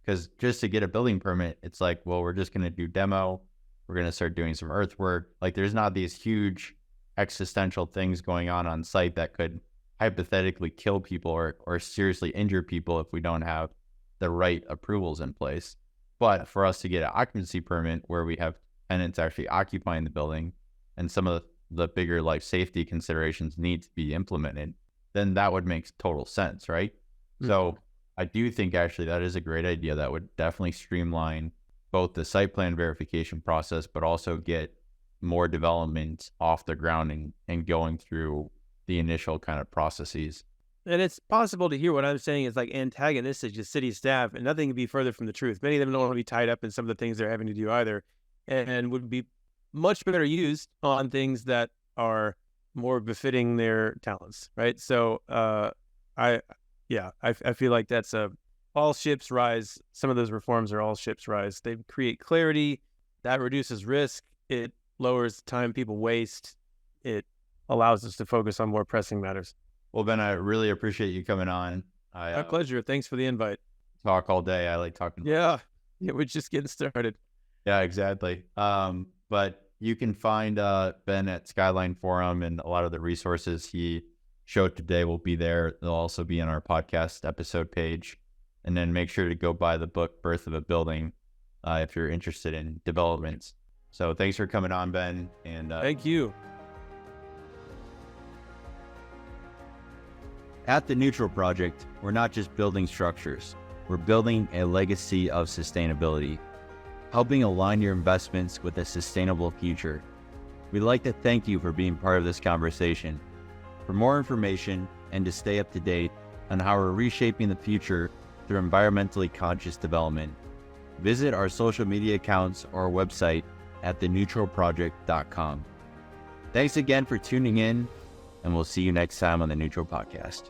Because just to get a building permit, it's like, well, we're just going to do demo. We're going to start doing some earthwork. Like, there's not these huge existential things going on site that could hypothetically kill people or seriously injure people if we don't have the right approvals in place. But for us to get an occupancy permit where we have tenants actually occupying the building and some of the bigger life safety considerations need to be implemented, then that would make total sense, right? Mm-hmm. So I do think actually that is a great idea that would definitely streamline both the site plan verification process, but also get more development off the ground and going through the initial kind of processes. And it's possible to hear what I'm saying is like antagonistic to city staff, and nothing could be further from the truth. Many of them don't want to be tied up in some of the things they're having to do either, and would be much better used on things that are more befitting their talents, right? So I feel like that's all ships rise. Some of those reforms are all ships rise. They create clarity, that reduces risk, it lowers the time people waste, it allows us to focus on more pressing matters. Well, Ben, I really appreciate you coming on. My pleasure. Thanks for the invite. Talk all day. I like talking. Yeah, we're just getting started. Yeah, exactly. But you can find Ben at Skyline Forum, and a lot of the resources he showed today will be there. They'll also be in our podcast episode page. And then make sure to go buy the book, Birth of a Building, if you're interested in developments. So thanks for coming on, Ben. And thank you. At the Neutral Project, we're not just building structures. We're building a legacy of sustainability, helping align your investments with a sustainable future. We'd like to thank you for being part of this conversation. For more information and to stay up to date on how we're reshaping the future through environmentally conscious development, visit our social media accounts or our website at theneutralproject.com. Thanks again for tuning in, and we'll see you next time on the Neutral Podcast.